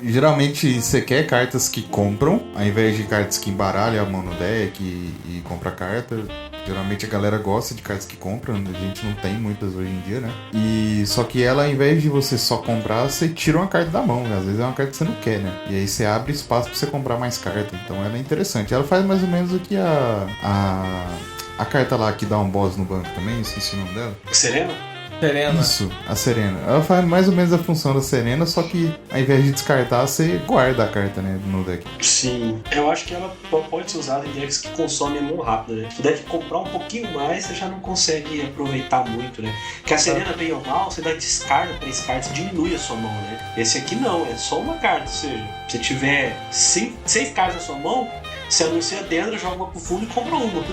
geralmente você quer cartas que compram, ao invés de cartas que embaralham a mão no deck e compra carta. Geralmente a galera gosta de cartas que compram, a gente não tem muitas hoje em dia, né? E só que ela, ao invés de você só comprar, você tira uma carta da mão, né? Às vezes é uma carta que você não quer, né? E aí você abre espaço pra você comprar mais carta. Então ela é interessante. Ela faz mais ou menos o que a carta lá que dá um boss no banco também, esqueci o nome dela. Serena? Serena. Isso, a Serena. Ela faz mais ou menos a função da Serena, só que ao invés de descartar, você guarda a carta, né, no deck. Sim. Eu acho que ela pode ser usada em decks que consomem a mão rápido, né? Se puder comprar um pouquinho mais, você já não consegue aproveitar muito, né? Porque a Serena, bem ou mal, você dá descarga 3 cartas e diminui a sua mão, né? Esse aqui não, é só uma carta. Ou seja, se você tiver 6 cartas na sua mão, você anuncia dentro, joga uma pro fundo e compra uma.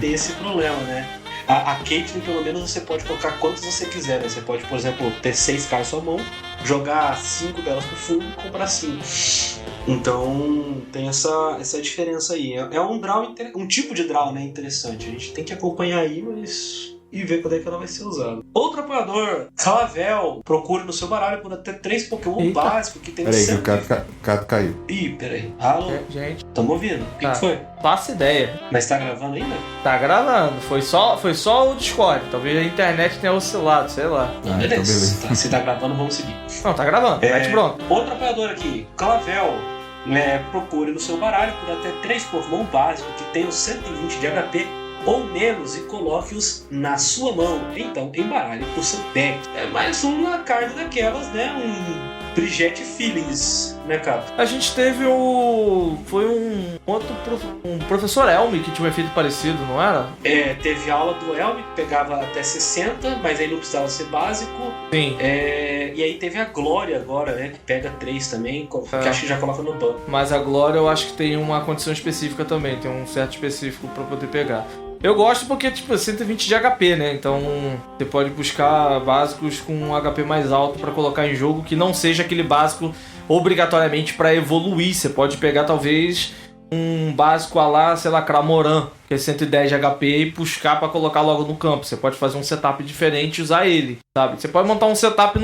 Tem esse problema, né? A Caitlyn, pelo menos, você pode colocar quantas você quiser, né? Você pode, por exemplo, ter 6 cartas na sua mão, jogar 5 delas pro fundo e comprar 5. Então, tem essa diferença aí. É um draw, um tipo de draw, né, interessante. A gente tem que acompanhar aí, mas... e ver quando é que ela vai ser usada. Outro apoiador, Clavel. Procure no seu baralho por até 3 Pokémon básicos que tem... Peraí, que o Cato caiu. Ih, peraí. Alô? Gente, Tamo ouvindo? O que foi? faço ideia. Mas tá gravando ainda? Tá gravando. Foi só o Discord. Talvez a internet tenha oscilado, sei lá. Não, então beleza. Tá, se tá gravando, vamos seguir. Não, tá gravando. Mete pronto. Outro apoiador aqui, Clavel. Procure no seu baralho por até 3 Pokémon básicos que tenham 120 de HP ou menos e coloque-os na sua mão. Então, embaralhe o seu deck. É mais uma carta daquelas, né? Um Brigitte Feelings, né, cara? A gente teve foi um professor Elmi que tinha um efeito parecido, não era? Teve aula do Elmi, que pegava até 60, mas aí não precisava ser básico. Sim. E aí teve a Glória agora, né? Que pega 3 também, que acho que já coloca no banco. Mas a Glória eu acho que tem uma condição específica também, tem um certo específico pra poder pegar. Eu gosto porque, tipo, 120 de HP, né? Então, você pode buscar básicos com um HP mais alto pra colocar em jogo, que não seja aquele básico obrigatoriamente pra evoluir. Você pode pegar, talvez, um básico a lá, sei lá, Cramoran, que é 110 de HP, e buscar pra colocar logo no campo. Você pode fazer um setup diferente e usar ele, sabe? Você pode montar um setup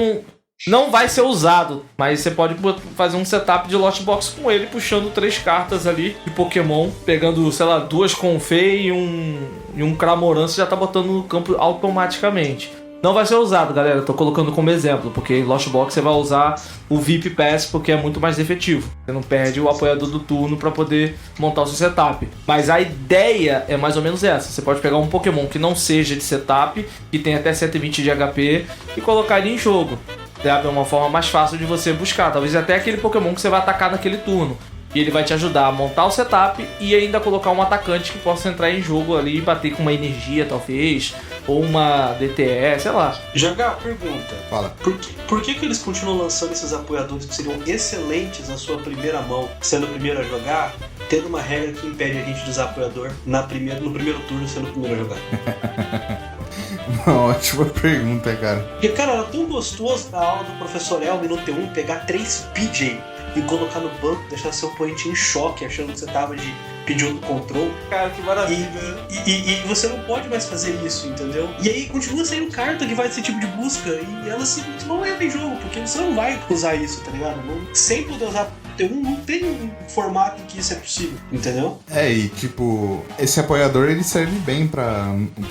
não vai ser usado, mas você pode fazer um setup de Lost Box com ele, puxando 3 cartas ali de Pokémon, pegando, sei lá, 2 Confei e um Cramoran, você já tá botando no campo automaticamente. Não vai ser usado, galera, tô colocando como exemplo, porque em Lost Box você vai usar o VIP Pass porque é muito mais efetivo. Você não perde o apoiador do turno pra poder montar o seu setup. Mas a ideia é mais ou menos essa. Você pode pegar um Pokémon que não seja de setup, que tem até 120 de HP, e colocar ele em jogo. É uma forma mais fácil de você buscar. Talvez até aquele Pokémon que você vai atacar naquele turno. E ele vai te ajudar a montar o setup e ainda colocar um atacante que possa entrar em jogo ali e bater com uma energia, talvez. Ou uma DTE, sei lá. Jogar, pergunta. Fala. Por que eles continuam lançando esses apoiadores que seriam excelentes na sua primeira mão, sendo o primeiro a jogar, tendo uma regra que impede a gente de usar apoiador no primeiro turno, sendo o primeiro a jogar? Uma ótima pergunta, cara. Porque, cara, era tão gostoso na aula do professor Elmi no T1 pegar 3 PJ e colocar no banco, deixar seu oponente em choque, achando que você tava de PJ do control. Cara, que maravilha. E você não pode mais fazer isso, entendeu? E aí continua saindo carta que vai desse tipo de busca e ela simplesmente não entra em jogo, porque você não vai usar isso, tá ligado? Sem poder usar T1, não tem um formato em que isso é possível, entendeu? E tipo, esse apoiador ele serve bem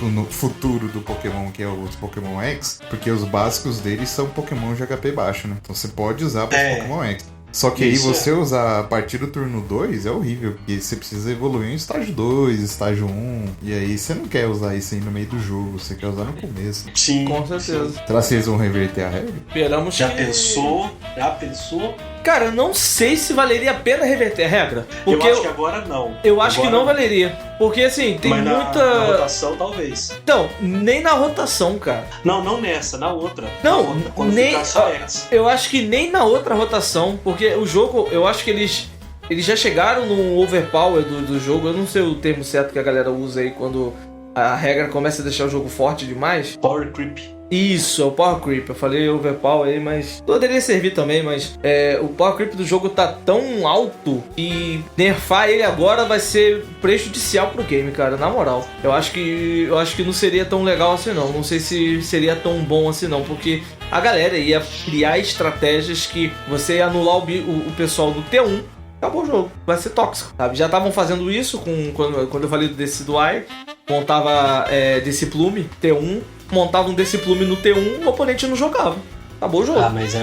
no futuro do Pokémon, que é os Pokémon X, porque os básicos deles são Pokémon de HP baixo, né? Então você pode usar para Pokémon X. Só que isso aí você usar a partir do turno 2 é horrível, porque você precisa evoluir em estágio 2, estágio 1, e aí você não quer usar isso aí no meio do jogo, você quer usar no começo. Sim. Com certeza. Será que eles vão reverter a regra? Esperamos Já que... pensou? Cara, eu não sei se valeria a pena reverter a regra. Porque eu acho que agora não. Eu acho que não valeria. Porque assim, tem mas muita. Na rotação, talvez. Então, nem na rotação, cara. Não nessa, na outra. Não, na outra, quando nem. ficar só X. Eu acho que nem na outra rotação. Porque o jogo, eu acho que eles já chegaram no overpower do jogo. Eu não sei o termo certo que a galera usa aí quando a regra começa a deixar o jogo forte demais. Power Creep. Isso, é o Power Creep. Eu falei overpower aí, mas poderia servir também, mas o Power Creep do jogo tá tão alto e nerfar ele agora vai ser prejudicial pro game, cara, na moral. Eu acho que não seria tão legal assim não. Não sei se seria tão bom assim não, porque a galera ia criar estratégias que você ia anular o pessoal do T1. Acabou o jogo, vai ser tóxico, sabe? Já estavam fazendo isso quando eu falei do Decidueye, montava Deciplume, T1, montava um Deciplume no T1, o oponente não jogava. Acabou o jogo. Mas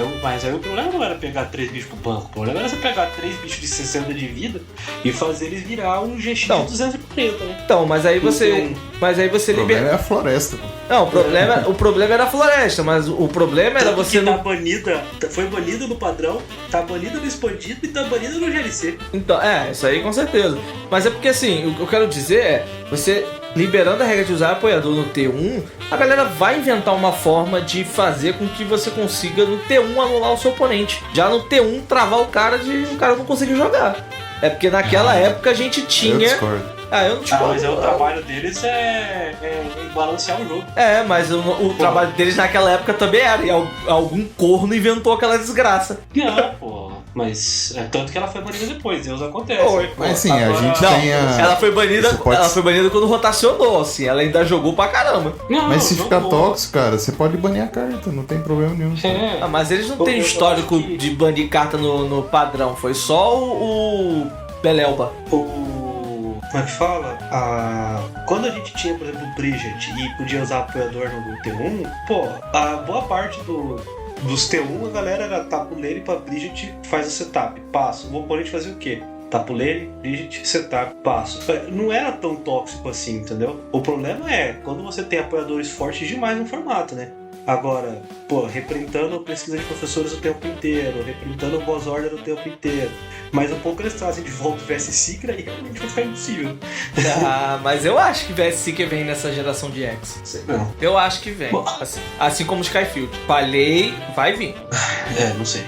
aí o problema não era pegar 3 bichos pro banco, o problema era você pegar 3 bichos de 60 de vida e fazer eles virar um GX de 240, né? Então, mas aí você O problema é a floresta, pô. Não, o problema era a floresta, mas o problema era você não... Foi banida no padrão, tá banida no expandido e tá banida no GLC. Então, isso aí com certeza. Mas é porque assim, o que eu quero dizer é, você liberando a regra de usar apoiador no T1, a galera vai inventar uma forma de fazer com que você consiga no T1 anular o seu oponente. Já no T1 travar o cara não conseguir jogar. É porque naquela época a gente tinha... Eu discordo. Eu não discordo. Mas o trabalho deles é balancear o jogo. Mas o trabalho deles naquela época também era. E algum corno inventou aquela desgraça. Não, pô. Mas tanto que ela foi banida depois, Deus acontece. Mas sim, a gente tem a... Ela foi banida quando rotacionou, assim. Ela ainda jogou pra caramba. Mas se ficar tóxico, cara, você pode banir a carta, não tem problema nenhum. Mas eles não têm histórico de banir carta no padrão. Foi só o Belelba. Como é que fala? Quando a gente tinha, por exemplo, o Brigitte e podia usar apoiador no T1, a boa parte dos T1 a galera era tabuleiro e pra Brigitte faz o setup, passa. O oponente fazia o quê? Tapu Lane, Brigit, Setup, passo. Não era tão tóxico assim, entendeu? O problema é quando você tem apoiadores fortes demais no formato, né? Agora, reprintando pesquisa de professores o tempo inteiro, reprintando boss order o tempo inteiro. Mas um pouco eles trazem de volta o VS Seeker, aí realmente vai ficar impossível. Mas eu acho que VS Seeker vem nessa geração de X. Sei não. Eu acho que vem. Assim como Skyfield. Falhei, vai vir. Não sei.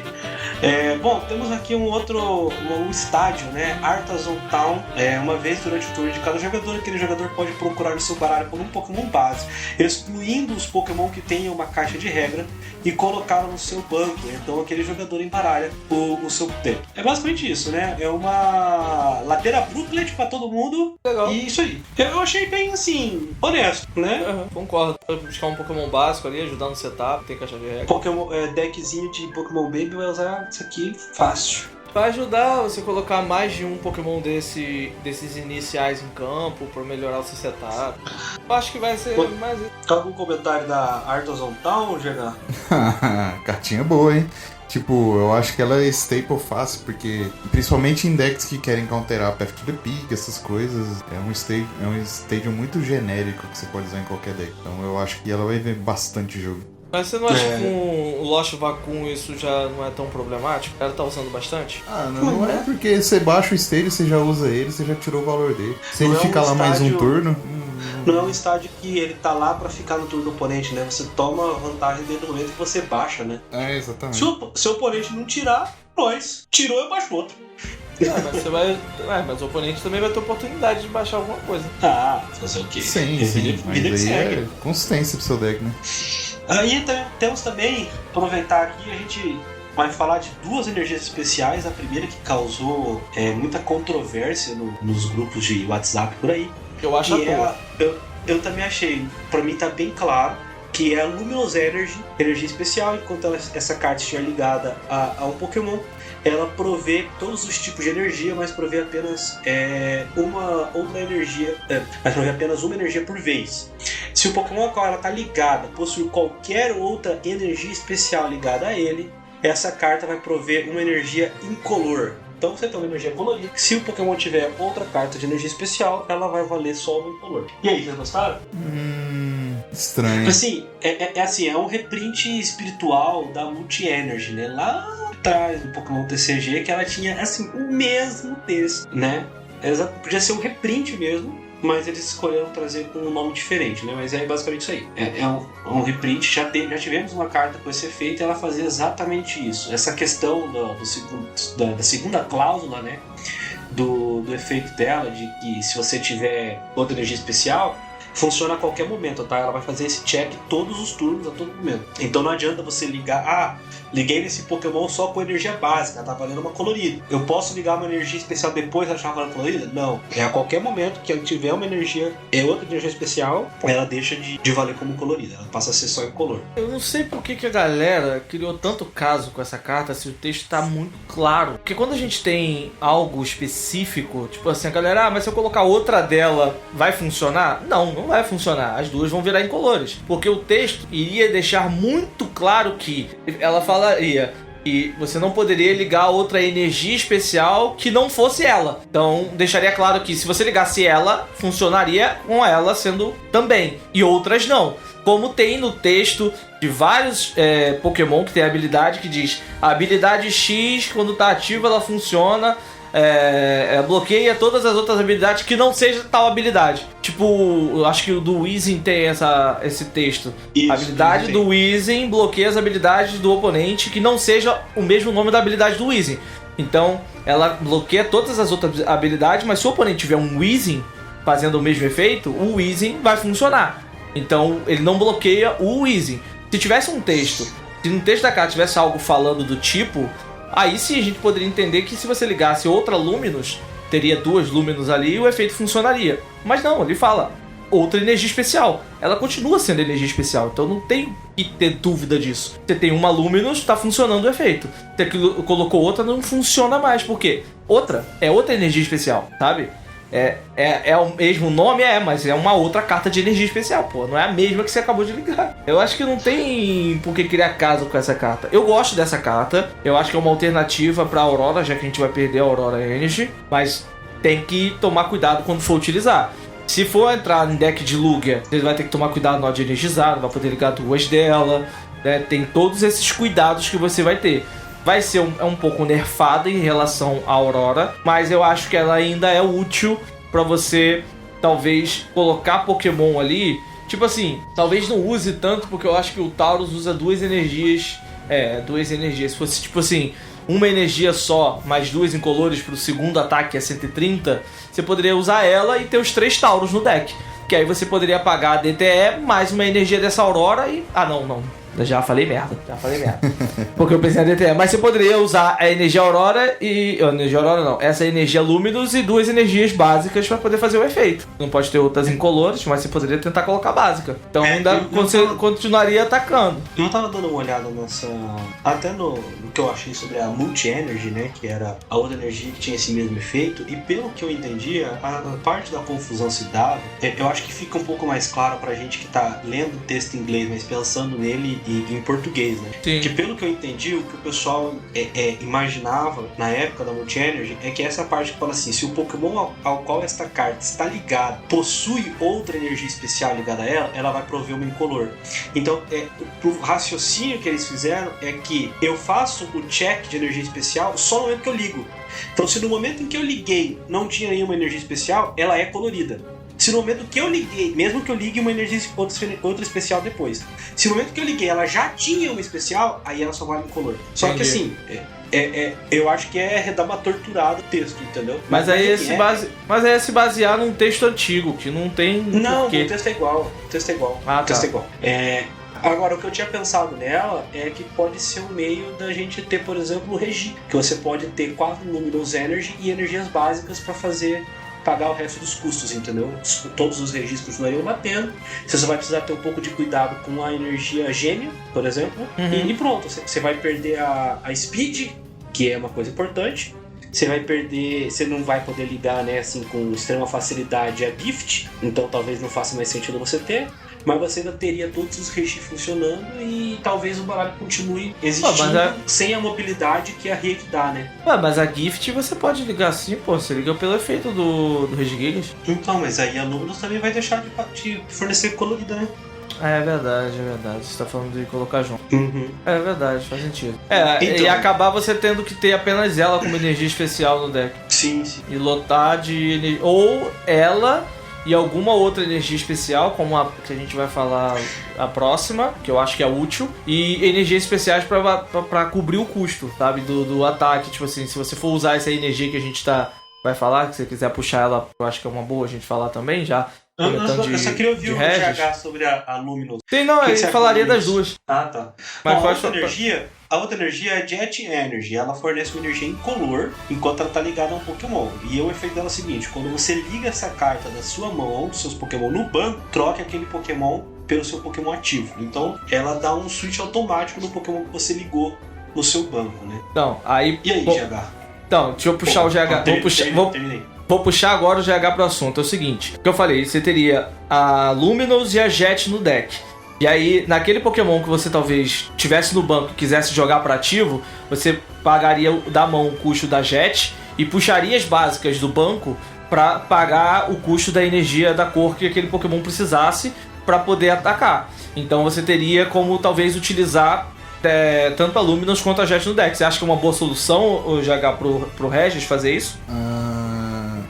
Bom, temos aqui um estádio, né? Artazon Town. Uma vez durante o turno de cada jogador, aquele jogador pode procurar no seu baralho por um Pokémon base, excluindo os Pokémon que tenham uma caixa de regra e colocá-lo no seu banco. Então aquele jogador embaralha o seu tempo. É basicamente isso, né? É uma ladeira Brooklet pra todo mundo. Legal. E isso aí. Eu achei bem, assim, honesto, né? Concordo. Buscar um Pokémon básico ali, ajudar no setup, tem caixa de regra. Pokémon, deckzinho de Pokémon Baby vai usar isso aqui fácil. Vai ajudar você colocar mais de um Pokémon desses iniciais em campo pra melhorar o seu setup. Eu acho que vai ser mais isso. Algum comentário da Artazon Town, GH? Cartinha boa, hein? Tipo, eu acho que ela é staple fácil, porque principalmente em decks que querem counterar Path to the Peak, essas coisas, é um stadium muito genérico que você pode usar em qualquer deck. Então eu acho que ela vai ver bastante jogo. Mas você não acha que com o Lost Vacuum isso já não é tão problemático? Ela tá usando bastante? Não é porque você baixa o stage, você já usa ele, você já tirou o valor dele. Se ele ficar lá mais um turno... Não é um estádio que ele tá lá pra ficar no turno do oponente, né? Você toma vantagem dentro do momento que você baixa, né? Exatamente. Se o oponente não tirar, nós. Tirou, eu baixo outro. Mas você vai. Mas o oponente também vai ter oportunidade de baixar alguma coisa. Fazer o quê? Sim. Mas aí é consistência pro seu deck, né? Aí temos também, aproveitar aqui, a gente vai falar de duas energias especiais. A primeira que causou muita controvérsia nos grupos de WhatsApp por aí. Eu acho eu também achei, pra mim tá bem claro, que é a Luminous Energy, energia especial. Enquanto essa carta estiver ligada a um Pokémon, ela provê todos os tipos de energia, mas provê apenas uma outra energia, mas provê apenas uma energia por vez. Se o Pokémon a qual ela está ligada possuir qualquer outra energia especial ligada a ele, essa carta vai prover uma energia incolor. Então você tem uma energia colorida. Se o Pokémon tiver outra carta de energia especial, ela vai valer só uma incolor. E aí, vocês gostaram? Estranho. Assim, é um reprint espiritual da Multi-Energy, né? Lá atrás do Pokémon TCG, que ela tinha, assim, o mesmo texto, né? Podia ser um reprint mesmo, mas eles escolheram trazer com um nome diferente, né? Mas é basicamente isso aí. É um reprint, já tivemos uma carta com esse efeito e ela fazia exatamente isso. Essa questão da segunda cláusula, né? Do efeito dela, de que se você tiver outra energia especial, funciona a qualquer momento, tá? Ela vai fazer esse check todos os turnos, a todo momento. Então não adianta você ligar, liguei nesse Pokémon só com energia básica, tá valendo uma colorida. Eu posso ligar uma energia especial depois ela já valendo colorida? Não. É a qualquer momento que ela tiver uma energia, outra energia especial, ela deixa de valer como colorida. Ela passa a ser só incolor. Eu não sei por que a galera criou tanto caso com essa carta se o texto tá muito claro. Porque quando a gente tem algo específico, tipo assim, a galera, mas se eu colocar outra dela, vai funcionar? Não vai funcionar. As duas vão virar incolores. Porque o texto iria deixar muito claro que ela falaria que você não poderia ligar outra energia especial que não fosse ela. Então, deixaria claro que se você ligasse ela, funcionaria com ela sendo também. E outras não. Como tem no texto de vários Pokémon que tem a habilidade que diz a habilidade X, quando está ativa, ela funciona... bloqueia todas as outras habilidades que não seja tal habilidade. Tipo, acho que o do Weezing tem esse texto. Isso, a habilidade do Weezing bloqueia as habilidades do oponente que não seja o mesmo nome da habilidade do Weezing. Então, ela bloqueia todas as outras habilidades, mas se o oponente tiver um Weezing fazendo o mesmo efeito, o Weezing vai funcionar. Então, ele não bloqueia o Weezing. Se tivesse um texto, se no texto da carta tivesse algo falando do tipo... Aí sim a gente poderia entender que se você ligasse outra Luminous, teria duas Luminous ali e o efeito funcionaria. Mas não, ele fala outra energia especial. Ela continua sendo energia especial, então não tem que ter dúvida disso. Você tem uma Luminous, tá funcionando o efeito. Você colocou outra, não funciona mais. Por quê? Outra é outra energia especial, sabe? É o mesmo nome, mas é uma outra carta de energia especial, pô. Não é a mesma que você acabou de ligar. Eu acho que não tem por que criar caso com essa carta. Eu gosto dessa carta. Eu acho que é uma alternativa pra Aurora, já que a gente vai perder a Aurora Energy. Mas tem que tomar cuidado quando for utilizar. Se for entrar em deck de Lugia, você vai ter que tomar cuidado na hora de energizar, não vai poder ligar duas dela, né? Tem todos esses cuidados que você vai ter. Vai ser um pouco nerfada em relação à Aurora, mas eu acho que ela ainda é útil pra você, talvez, colocar Pokémon ali. Tipo assim, talvez não use tanto, porque eu acho que o Tauros usa duas energias. Duas energias. Se fosse tipo assim, uma energia só, mais duas incolores pro segundo ataque, que é 130, você poderia usar ela e ter os 3 Tauros no deck. Que aí você poderia pagar a DTE mais uma energia dessa Aurora e... Ah, não. Já falei merda. Porque eu pensei na DTE. Mas você poderia usar a energia Aurora e... Energia Aurora não. Essa energia Luminous e 2 energias básicas pra poder fazer o efeito. Não pode ter outras incolores, mas você poderia tentar colocar básica. Então você continuaria atacando. Eu tava dando uma olhada nessa... Até no que eu achei sobre a Multi-Energy, né? Que era a outra energia que tinha esse mesmo efeito. E pelo que eu entendi, a parte da confusão se dava... Eu acho que fica um pouco mais claro pra gente que tá lendo o texto em inglês, mas pensando nele em português, né? Sim. Que pelo que eu entendi, o que o pessoal imaginava na época da Multi-Energy é que essa parte que fala assim, se o Pokémon ao qual esta carta está ligada possui outra energia especial ligada a ela, ela vai prover uma incolor. Então, o raciocínio que eles fizeram é que eu faço o check de energia especial só no momento que eu ligo. Então, se no momento em que eu liguei não tinha nenhuma energia especial, ela é colorida. Se no momento que eu liguei, mesmo que eu ligue uma energia outra especial depois, se no momento que eu liguei ela já tinha uma especial, aí ela só vale em color. Só que assim, eu acho que dar uma torturada no texto, entendeu? Mas aí é se basear num texto antigo, que não tem... Não, porquê. o texto é igual. Ah, tá. Agora, o que eu tinha pensado nela é que pode ser um meio da gente ter, por exemplo, o Regi, que você pode ter 4 Luminous Energy e energias básicas para pagar o resto dos custos, entendeu? Todos os regis continuariam batendo. Você só vai precisar ter um pouco de cuidado com a energia gêmea, por exemplo, e pronto. Você vai perder a Speed, que é uma coisa importante. Você não vai poder ligar, né, assim, com extrema facilidade a Gift, então talvez não faça mais sentido você ter. Mas você ainda teria todos os regis funcionando e talvez o baralho continue existindo sem a mobilidade que a Rede dá, né? Mas a Gift você pode ligar sim, pô. Você liga pelo efeito do Regigigas. Então, mas aí a Luminous também vai deixar de fornecer colorida, né? É verdade. Você tá falando de colocar junto. É verdade, faz sentido. Então, e acabar você tendo que ter apenas ela como energia especial no deck. Sim. E lotar de energia. Ou ela e alguma outra energia especial, como a que a gente vai falar a próxima, que eu acho que é útil, e energias especiais pra cobrir o custo, sabe, do ataque. Tipo assim, se você for usar essa energia que a gente vai falar, que você quiser puxar ela, eu acho que é uma boa a gente falar também, já. Eu só queria ouvir o GH sobre a Luminous. Sim, não, eu falaria das duas. Ah, tá. Mas a outra energia é Jet Energy. Ela fornece uma energia incolor enquanto ela tá ligada a um Pokémon. E o efeito dela é o seguinte: quando você liga essa carta da sua mão a um dos seus Pokémon no banco, troque aquele Pokémon pelo seu Pokémon ativo. Então, ela dá um switch automático no Pokémon que você ligou no seu banco, né? Então, aí... E aí, GH? Então, deixa eu puxar o GH. Vou puxar agora o GH pro assunto. É o seguinte, o que eu falei, você teria a Luminous e a Jet no deck. E aí, naquele Pokémon que você talvez tivesse no banco e quisesse jogar para ativo, você pagaria da mão o custo da Jet e puxaria as básicas do banco para pagar o custo da energia da cor que aquele Pokémon precisasse para poder atacar. Então você teria como talvez utilizar tanto a Luminous quanto a Jet no deck. Você acha que é uma boa solução, GH, pro Regis fazer isso?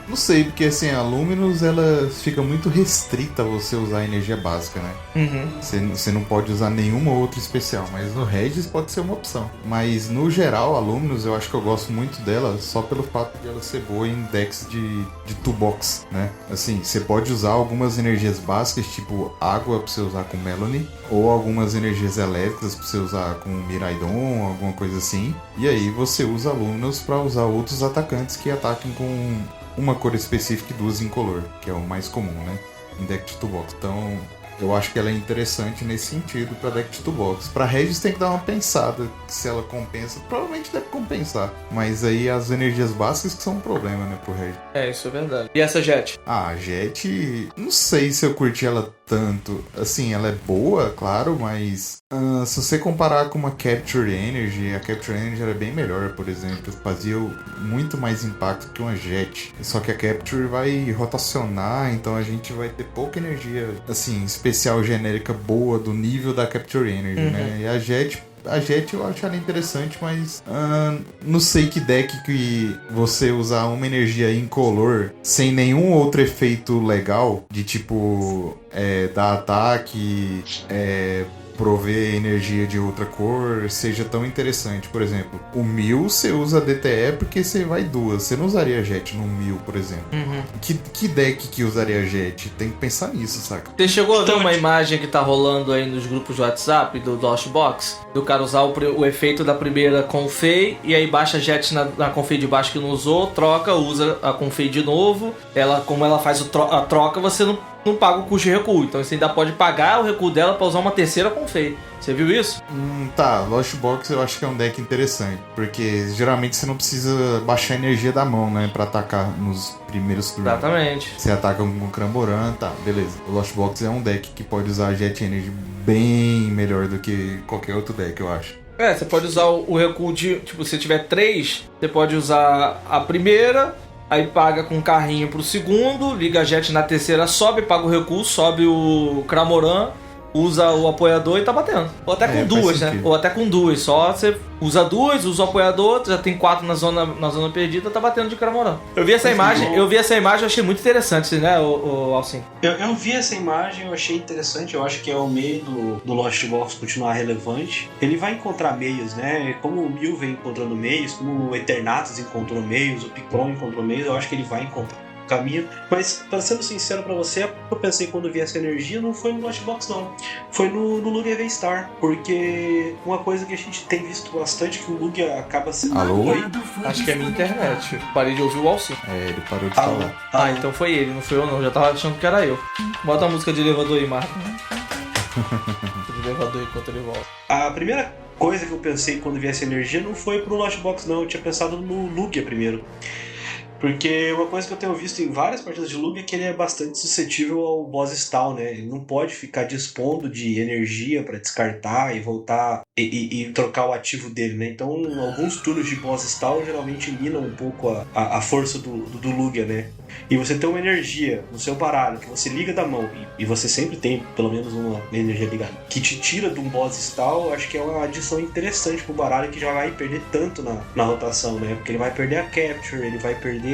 Não sei, porque assim, a Luminous ela fica muito restrita a você usar a energia básica, né? Você não pode usar nenhuma outra especial, mas no Regis pode ser uma opção. Mas no geral, a Luminous eu acho que eu gosto muito dela só pelo fato de ela ser boa em decks de toolbox, né? Assim, você pode usar algumas energias básicas, tipo água pra você usar com Melanie, ou algumas energias elétricas pra você usar com Miraidon, alguma coisa assim. E aí você usa a Luminous pra usar outros atacantes que ataquem com uma cor específica e duas incolor, que é o mais comum, né? Em deck de toolbox. Então, eu acho que ela é interessante nesse sentido pra deck de toolbox. Pra Regis tem que dar uma pensada, se ela compensa, provavelmente deve compensar. Mas aí as energias básicas que são um problema, né, pro Regis. Isso é verdade. E essa Jet? A Jet, não sei se eu curti ela tanto. Assim, ela é boa, claro, mas se você comparar com uma Capture Energy, a Capture Energy era bem melhor, por exemplo. Fazia muito mais impacto que uma Jet. Só que a Capture vai rotacionar, então a gente vai ter pouca energia, assim, especial genérica boa do nível da Capture Energy, né? E a Jet eu acho ela interessante, mas não sei que deck que você usar uma energia incolor sem nenhum outro efeito legal, de tipo dar ataque, prover energia de outra cor, seja tão interessante. Por exemplo, o 1000 você usa DTE porque você vai duas. Você não usaria Jet no 1000, por exemplo. Que deck que usaria Jet? Tem que pensar nisso, saca? Você chegou a ver uma imagem que tá rolando aí nos grupos de WhatsApp do Lost Box? Do cara usar o efeito da primeira Confei e aí baixa a Jet na Confei de baixo que não usou, troca, usa a Confei de novo. Como ela faz a troca, você não paga o custo de recuo. Então você ainda pode pagar o recuo dela pra usar uma terceira Confei. Você viu isso? Tá, Lost Box eu acho que é um deck interessante, porque geralmente você não precisa baixar a energia da mão, né, pra atacar nos primeiros turnos. Exatamente. Você ataca com o Cramboran, tá, beleza. O Lost Box é um deck que pode usar a Jet Energy bem melhor do que qualquer outro deck, eu acho. Você pode usar o recuo de... Tipo, se tiver 3, você pode usar a primeira, aí paga com um carrinho pro segundo, liga a Jet na terceira, sobe, paga o recuo, sobe o Cramoran, usa o apoiador e tá batendo. Ou até com duas, né? Ou até com duas. Só você usa duas, usa o apoiador, já tem 4 na zona perdida, tá batendo de Cramoran. Eu vi essa imagem, eu achei muito interessante, né, o Alcim? Eu vi essa imagem, eu achei interessante. Eu acho que é o meio do Lost Box continuar relevante. Ele vai encontrar meios, né? Como o Mil vem encontrando meios, como o Eternatus encontrou meios, o Picron encontrou meios, eu acho que ele vai encontrar caminho, mas pra sendo sincero pra você, eu pensei quando vi essa energia não foi no Lost Box não, foi no Lugia V-Star, porque uma coisa que a gente tem visto bastante que o Lugia acaba sendo... Alô? Acho que é minha internet, parei de ouvir o Alcim. Ele parou de falar. Então foi ele, não foi eu não, já tava achando que era eu. Bota a música de elevador aí, Marco. De elevador enquanto ele volta. A primeira coisa que eu pensei quando vi essa energia não foi pro Lost Box não, eu tinha pensado no Lugia primeiro. Porque uma coisa que eu tenho visto em várias partidas de Lugia é que ele é bastante suscetível ao boss stall, né? Ele não pode ficar dispondo de energia para descartar e voltar e trocar o ativo dele, né? Então, alguns turnos de boss stall geralmente minam um pouco a força do Lugia, né? E você tem uma energia no seu baralho que você liga da mão, e você sempre tem pelo menos uma energia ligada, que te tira de um boss stall, acho que é uma adição interessante pro baralho que já vai perder tanto na rotação, né? Porque ele vai perder a Capture, ele vai perder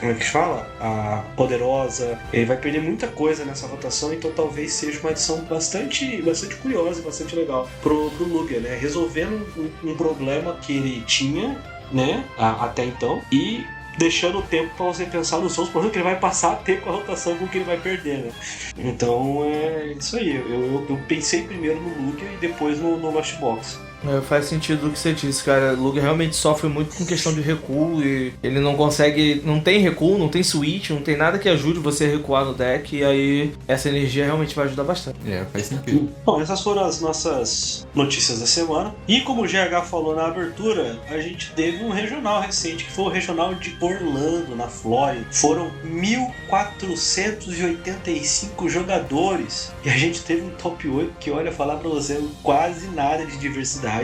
como é que fala? A Poderosa, ele vai perder muita coisa nessa rotação, então talvez seja uma adição bastante curiosa e bastante legal pro Lugia, né? Resolvendo um problema que ele tinha, né? Até então, e deixando o tempo para você pensar nos outros problemas que ele vai passar a ter com a rotação com que ele vai perder, né? Então é isso aí. Eu pensei primeiro no Lugia e depois no Lost Box. Faz sentido o que você disse, cara. O Lugia realmente sofre muito com questão de recuo e ele não consegue, não tem recuo, não tem switch, não tem nada que ajude você a recuar no deck, e aí essa energia realmente vai ajudar bastante. Faz sentido. Bom, essas foram as nossas notícias da semana. E como o GH falou na abertura, a gente teve um regional recente, que foi o regional de Orlando, na Flórida. Foram 1.485 jogadores. E a gente teve um top 8 que, olha, falar pra você, quase nada de diversidade.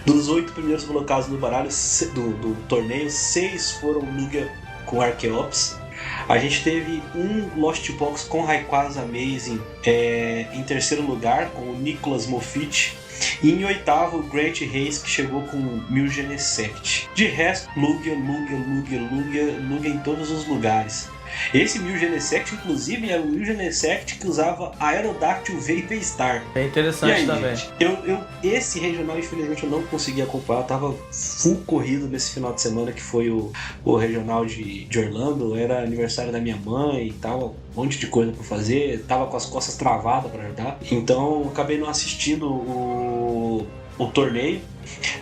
Dos 8 primeiros colocados no baralho do torneio, 6 foram Lugia com Archeops. A gente teve um Lost Box com Rayquaza Amazing em terceiro lugar, com o Nicolas Moffitt. E em oitavo, o Grant Reis, que chegou com 1000 Genesect. De resto, Lugia em todos os lugares. Esse 1000 Genesect, inclusive, era o 1000 Genesect que usava Aerodactyl V-Star. É interessante aí, também. Gente, esse regional, infelizmente, eu não consegui acompanhar. Eu tava full corrido nesse final de semana, que foi o regional de Orlando. Era aniversário da minha mãe e tal, um monte de coisa pra fazer. Tava com as costas travadas pra ajudar. Então, acabei não assistindo o torneio.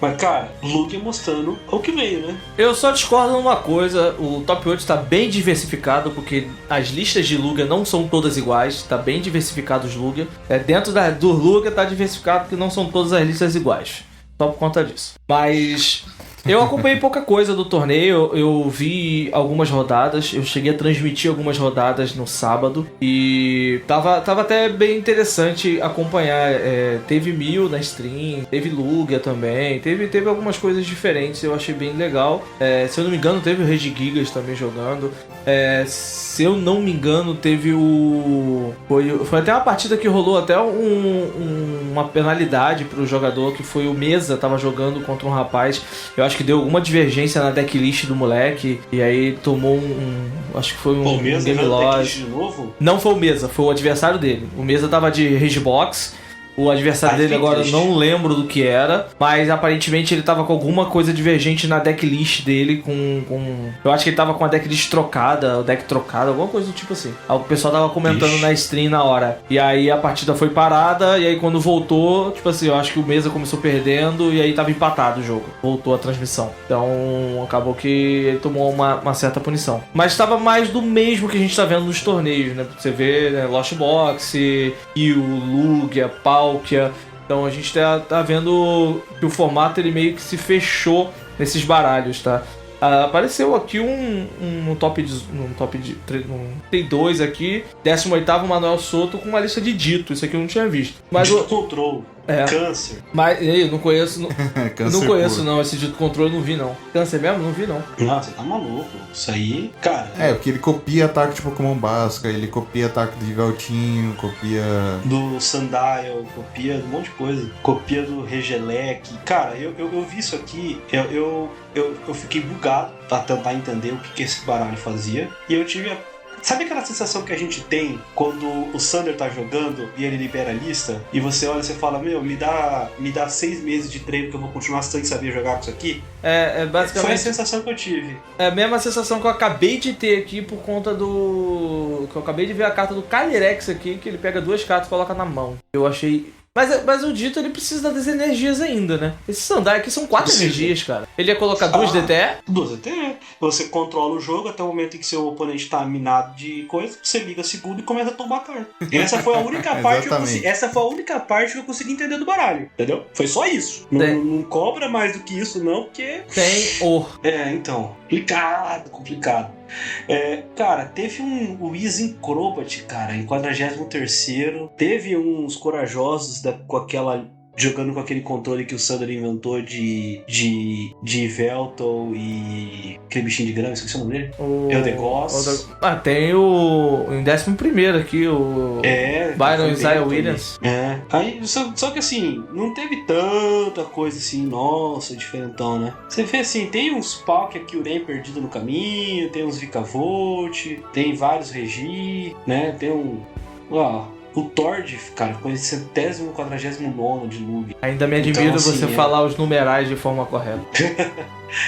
Mas, cara, Lugia mostrando o que veio, né? Eu só discordo numa coisa, o top 8 tá bem diversificado, porque as listas de Lugia não são todas iguais, tá bem diversificado os Lugia. Dentro do Lugia tá diversificado porque não são todas as listas iguais. Só por conta disso. Mas eu acompanhei pouca coisa do torneio, eu vi algumas rodadas, eu cheguei a transmitir algumas rodadas no sábado e tava até bem interessante acompanhar. Teve Mil na stream, teve Lugia também, teve algumas coisas diferentes, eu achei bem legal. Se eu não me engano, teve o Regi Gigas também jogando. Se eu não me engano, teve o... Foi até uma partida que rolou até uma penalidade pro jogador, que foi o Mesa, tava jogando contra um rapaz. Eu acho que deu alguma divergência na decklist do moleque, e aí tomou acho que foi um game loss. De novo? Não foi o Mesa, foi o adversário dele. O Mesa tava de Regebox. O adversário dele agora eu não lembro do que era, mas aparentemente ele tava com alguma coisa divergente na decklist dele, eu acho que ele tava com a decklist trocada, o deck trocado, alguma coisa do tipo assim. O pessoal tava comentando na stream na hora. E aí a partida foi parada, e aí quando voltou, tipo assim, eu acho que o Mesa começou perdendo, e aí tava empatado o jogo. Voltou a transmissão. Então acabou que ele tomou uma certa punição. Mas tava mais do mesmo que a gente tá vendo nos torneios, né? Você vê, né, Lost Box, e o Lugia, Palkia. Então a gente tá vendo que o formato ele meio que se fechou nesses baralhos, tá? Apareceu aqui um top de tem 2 aqui, 18º Manuel Soto com uma lista de dito. Isso aqui eu não tinha visto. Mas Dito Control. Câncer. Mas eu não conheço. Não conheço, puro. não. Esse Dito Control eu não vi, não. Câncer mesmo? Não vi, não. Não, você tá maluco. Isso aí, cara. Porque ele copia ataque de Pokémon Basca, ele copia ataque de Veltinho, copia... Do Sandile, copia um monte de coisa. Copia do Regelec. Cara, eu vi isso aqui, eu fiquei bugado pra tentar entender o que esse baralho fazia. E eu tive Sabe aquela sensação que a gente tem quando o Sander tá jogando e ele libera a lista e você olha e você fala, meu, me dá 6 meses de treino que eu vou continuar sem saber jogar com isso aqui? Basicamente... Foi a sensação que eu tive. É a mesma sensação que eu acabei de ter aqui por conta do... que eu acabei de ver a carta do Calyrex aqui, que ele pega 2 cartas e coloca na mão. Eu achei... Mas o Dito, ele precisa das energias ainda, né? Esse Sandai aqui são 4 energias, cara. Ele ia colocar 2 DTE? 2 DTE. Você controla o jogo até o momento em que seu oponente tá minado de coisa, você liga segundo e começa a tomar carta. Essa foi a única parte que eu consegui entender do baralho, entendeu? Foi só isso. Não cobra mais do que isso, não, porque... Então. Complicado. Cara, teve o Easy Crobat, cara, em 43º. Teve uns corajosos jogando com aquele controle que o Sander inventou de Veltal e aquele bichinho de grama, esqueci o nome dele. Eldegoss. Tem em 11º aqui, o Byron Isaiah Williams. Aí, só que assim, não teve tanta coisa assim, nossa, diferentão, né? Você vê assim, tem uns Palk aqui, o Ren perdido no caminho, tem uns Vikavolt, tem vários Regi, né? Tem o Tord, cara, com esse 149º de Lugia. Ainda me admira você falar os numerais de forma correta.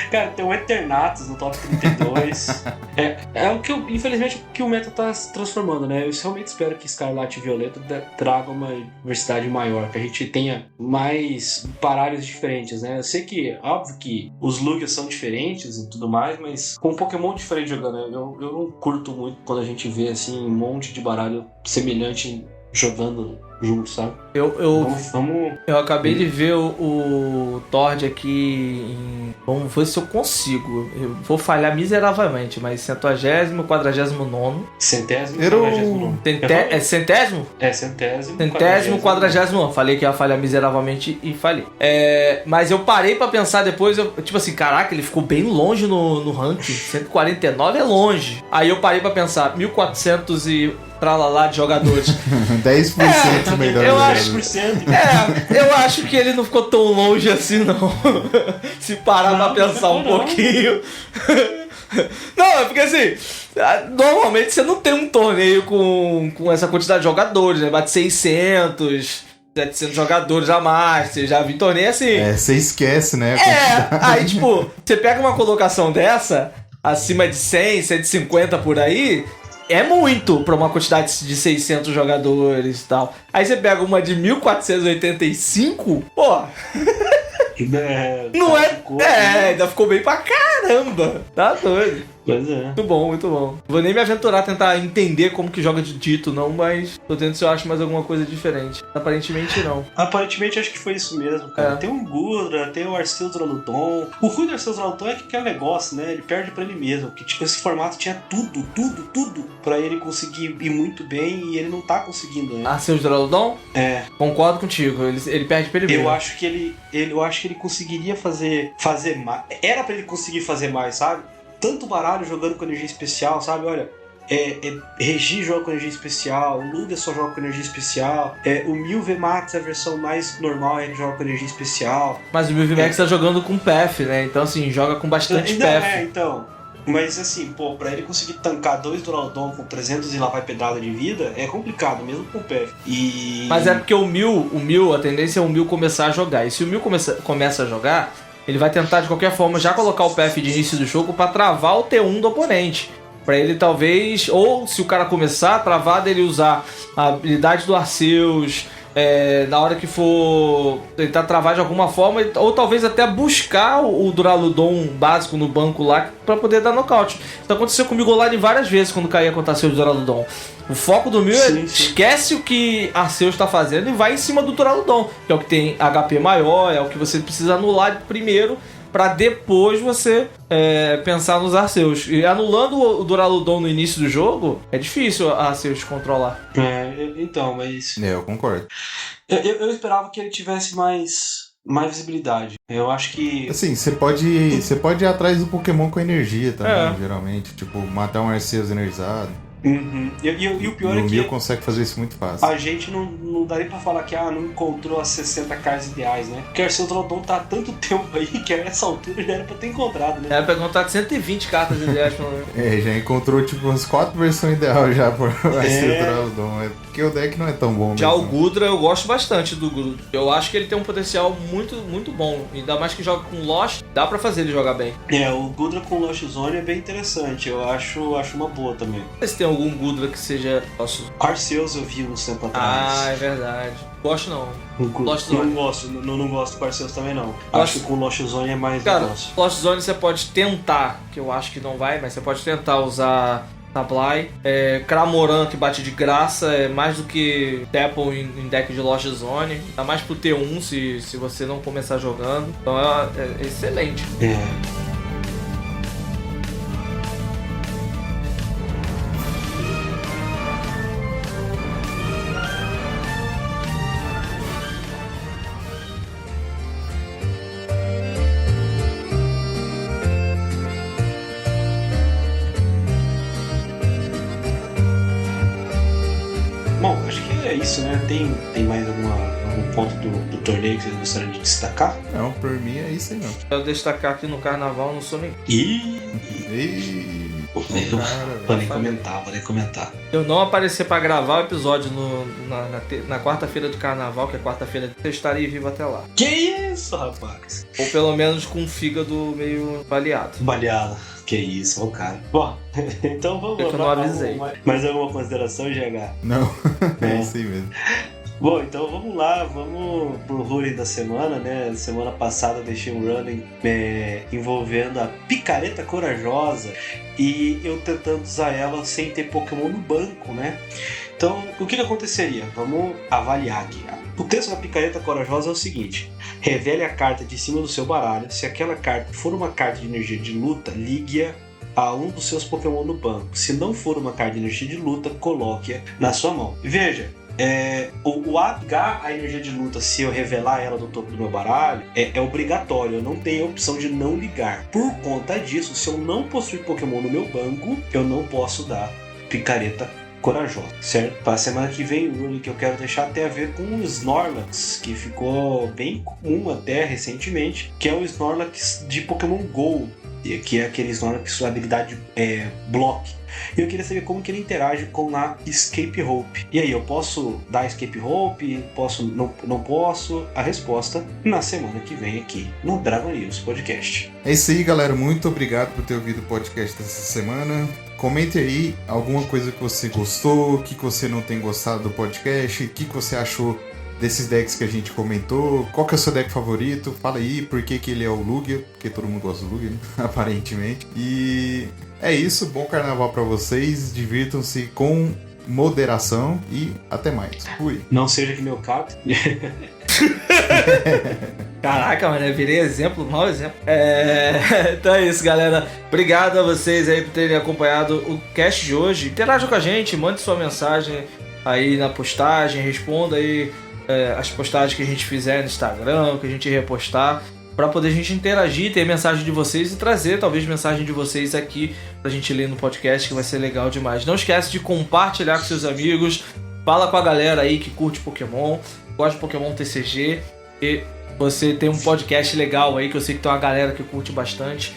Cara, tem o Eternatus no top 32. O que infelizmente, o que o meta tá se transformando, né? Eu realmente espero que Scarlet e Violeta tragam uma diversidade maior, que a gente tenha mais baralhos diferentes, né? Eu sei que, óbvio que os Lugias são diferentes e tudo mais, mas com um Pokémon diferente jogando, né? Eu não curto muito quando a gente vê, assim, um monte de baralho semelhante jogando junto, sabe? Eu acabei de ver o Tord aqui vamos ver se eu consigo. Eu vou falhar miseravelmente, mas 140º, 49º. 100º, 49º. É centésimo? É, 100º. 100º, 49º. Falei que ia falhar miseravelmente e falhei. Mas eu parei pra pensar depois, tipo assim, caraca, ele ficou bem longe no ranking. 149 é longe. Aí eu parei pra pensar, 1400 e tralalá de jogadores. 10% melhor. Eu acho que ele não ficou tão longe assim, não. Se parar pra pensar um pouquinho. Não, é porque assim, normalmente você não tem um torneio com essa quantidade de jogadores, né? Bate 600, 700 jogadores a mais. Você já viu torneio assim. Você esquece, né? Aí tipo, você pega uma colocação dessa, acima de 100, 150 por aí... É muito pra uma quantidade de 600 jogadores e tal. Aí você pega uma de 1485, pô... Não é? ficou, Ainda ficou bem pra caramba. Tá doido. Pois é. Muito bom, muito bom. Vou nem me aventurar a tentar entender como que joga de Dito, não, mas tô tentando se eu acho mais alguma coisa diferente. Aparentemente não. Aparentemente acho que foi isso mesmo, cara. É. Tem o Gudra, tem o Arceus Draludon. O ruim do Arceus Draludon é que é um negócio, né? Ele perde pra ele mesmo. Que tipo, esse formato tinha tudo pra ele conseguir ir muito bem e ele não tá conseguindo, né? Arceus Draludon? É. Concordo contigo, ele perde pra ele mesmo. Eu acho que ele conseguiria fazer mais. Era pra ele conseguir fazer mais, sabe? Tanto baralho jogando com energia especial, sabe? Olha, Regi joga com energia especial, o Lugia só joga com energia especial, o Mil VMAX, a versão mais normal, ele joga com energia especial. Mas o Milvimax tá jogando com PF, né? Então assim, joga com bastante Não, PF. então. Mas assim, pô, pra ele conseguir tancar 2 Duraludon com 300 e lá vai pedrada de vida, é complicado, mesmo com o PF. Mas é porque o Mil, a tendência é o Mil começar a jogar. E se o Mil começa a jogar, ele vai tentar de qualquer forma já colocar o PF de início do jogo pra travar o T1 do oponente. Pra ele talvez, ou se o cara começar, travar dele usar a habilidade do Arceus, na hora que for tentar travar de alguma forma, ou talvez até buscar o Duraludon básico no banco lá pra poder dar nocaute. Isso aconteceu comigo lá várias vezes quando caía contra Arceus e Duraludon. O foco do Mil Sim. esquece o que Arceus está fazendo e vai em cima do Duraludon, que é o que tem HP maior, é o que você precisa anular primeiro, pra depois você pensar nos Arceus. E anulando o Duraludon no início do jogo, é difícil a Arceus controlar. Então, mas... Eu concordo. Eu esperava que ele tivesse mais visibilidade. Eu acho que... Assim, você pode ir atrás do Pokémon com energia também, geralmente. Tipo, matar um Arceus energizado. Uhum. E o pior é O que Mil consegue fazer isso muito fácil. a gente não dá nem pra falar que não encontrou as 60 cards ideais, né? Porque o Arceus Draludon tá há tanto tempo aí que a essa altura já era pra ter encontrado, né? Era pra contar com 120 cartas ideais, pelo menos. Já encontrou tipo umas 4 versões ideais já por Arceus Draludon. Porque o deck não é tão bom Já mesmo. o Gudra, eu gosto bastante do Gudra. Eu acho que ele tem um potencial muito, muito bom. Ainda mais que joga com Lost, dá pra fazer ele jogar bem. O Gudra com Lost Zone é bem interessante. Eu acho uma boa também. Se tem algum Gudra que seja nosso. Arceus eu vi uns tempo atrás. É verdade. Gosto não. Lost Não Zone. gosto do Arceus também não. Acho que com Lost Zone é mais Cara, negócio. Lost Zone você pode tentar, que eu acho que não vai, mas você pode tentar usar Sablai. Cramoran que bate de graça é mais do que Dapple em deck de Lost Zone. Dá mais pro T1 se você não começar jogando. Então é excelente. Bom, acho que é isso, né? Tem mais algum ponto do torneio que vocês gostariam de destacar? Não, por mim é isso aí não. Eu destacar aqui no carnaval, não sou nem. Podem comentar. Eu não aparecer pra gravar o episódio na quarta-feira do carnaval, que é quarta-feira, eu estarei vivo até lá. Que isso, rapaz? Ou pelo menos com o fígado meio baleado. Baleada. Que isso, ô cara. Bom, então vamos Eu que não avisei. Mais alguma consideração, GH? Não, é isso aí mesmo. Bom, então vamos lá, vamos pro running da semana, né? Semana passada eu deixei um running envolvendo a Picareta Corajosa e eu tentando usar ela sem ter Pokémon no banco, né? Então, o que aconteceria? Vamos avaliar aqui. O texto da Picareta Corajosa é o seguinte: revele a carta de cima do seu baralho. Se aquela carta for uma carta de energia de luta, ligue-a a um dos seus Pokémon no banco. Se não for uma carta de energia de luta, coloque-a na sua mão. Veja, o apagar a energia de luta, se eu revelar ela do topo do meu baralho, é obrigatório. Eu não tenho a opção de não ligar. Por conta disso, se eu não possuir Pokémon no meu banco, eu não posso dar Picareta Corajosa, certo? Para a semana que vem, o rune que eu quero deixar tem a ver com o Snorlax, que ficou bem comum até recentemente, que é o Snorlax de Pokémon GO, que é aquele Snorlax que sua habilidade é Block. E eu queria saber como que ele interage com a Escape Hope. E aí, eu posso dar Escape Hope? Não posso? A resposta na semana que vem aqui no Dragon News Podcast. É isso aí, galera. Muito obrigado por ter ouvido o podcast dessa semana. Comente aí alguma coisa que você gostou, o que você não tem gostado do podcast, o que você achou desses decks que a gente comentou. Qual que é o seu deck favorito? Fala aí por que ele é o Lugia, porque todo mundo gosta do Lugia, né? Aparentemente. E é isso, bom carnaval pra vocês, divirtam-se com moderação e até mais. Fui. Não seja que meu capo. Caraca, mano, eu virei exemplo, mau exemplo. Então é isso, galera. Obrigado a vocês aí por terem acompanhado o cast de hoje. Interaja com a gente, mande sua mensagem aí na postagem, responda aí as postagens que a gente fizer no Instagram, que a gente repostar, pra poder a gente interagir, ter mensagem de vocês e trazer talvez mensagem de vocês aqui pra gente ler no podcast, que vai ser legal demais. Não esquece de compartilhar com seus amigos, fala com a galera aí que curte Pokémon, gosta de Pokémon TCG, e você tem um podcast legal aí, que eu sei que tem uma galera que curte bastante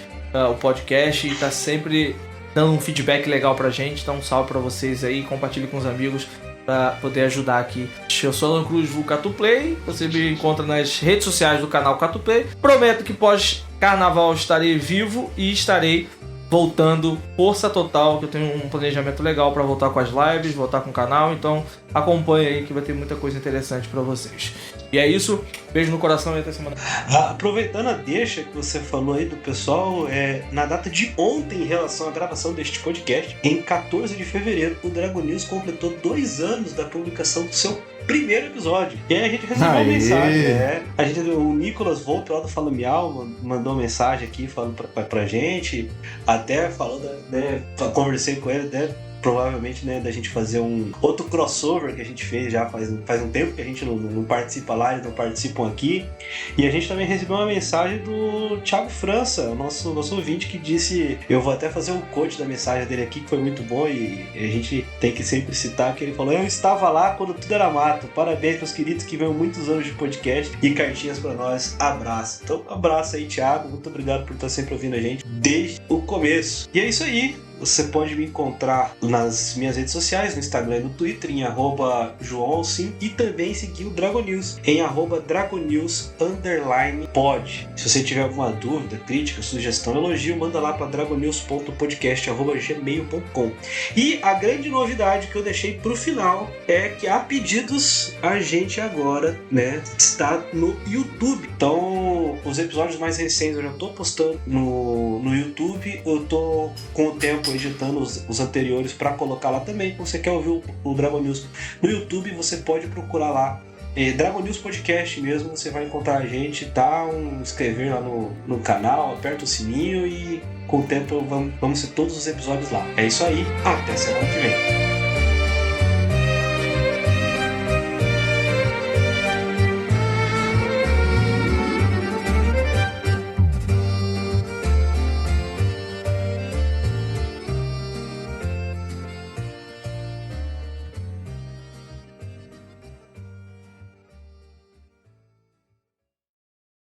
o podcast e tá sempre dando um feedback legal pra gente. Então um salve pra vocês aí, compartilhe com os amigos pra poder ajudar aqui. Eu sou Alan Cruz, do Catuplay, você me encontra nas redes sociais do canal Catuplay. Prometo que pós-carnaval estarei vivo e estarei voltando força total, que eu tenho um planejamento legal para voltar com as lives, voltar com o canal, então acompanhe aí que vai ter muita coisa interessante para vocês. E é isso, beijo no coração e até semana. Aproveitando a deixa que você falou aí do pessoal, na data de ontem, em relação à gravação deste podcast, em 14 de fevereiro, o Dragon News completou 2 anos da publicação do seu primeiro episódio. E aí a gente recebeu uma mensagem. O Nicolas Volpe, lá do Fala Miau, mandou uma mensagem aqui falando pra gente. Até falou, conversei com ele, provavelmente, da gente fazer um outro crossover que a gente fez já faz um tempo que a gente não participa lá, eles não participam aqui. E a gente também recebeu uma mensagem do Thiago França, o nosso ouvinte, que disse, eu vou até fazer um quote da mensagem dele aqui, que foi muito bom, e a gente tem que sempre citar, que ele falou: eu estava lá quando tudo era mato, parabéns meus queridos que vêm muitos anos de podcast e cartinhas pra nós, abraço. Então abraço aí, Thiago, muito obrigado por estar sempre ouvindo a gente desde o começo. E é isso aí. Você pode me encontrar nas minhas redes sociais, no Instagram e no Twitter, em @JoãoAlcim, e também seguir o Dragon News em @DragonNews_pod. Se você tiver alguma dúvida, crítica, sugestão, elogio, manda lá para dragonnews.podcast@gmail.com. E a grande novidade que eu deixei pro final é que a pedidos a gente agora, está no YouTube. Então, os episódios mais recentes eu já tô postando no YouTube. Eu tô com o tempo editando os anteriores para colocar lá também. Se você quer ouvir o Dragon News no YouTube, você pode procurar lá Dragon News Podcast mesmo, você vai encontrar a gente, dá um inscrever lá no canal, aperta o sininho e com o tempo vamos ter todos os episódios lá. É isso aí, até semana que vem.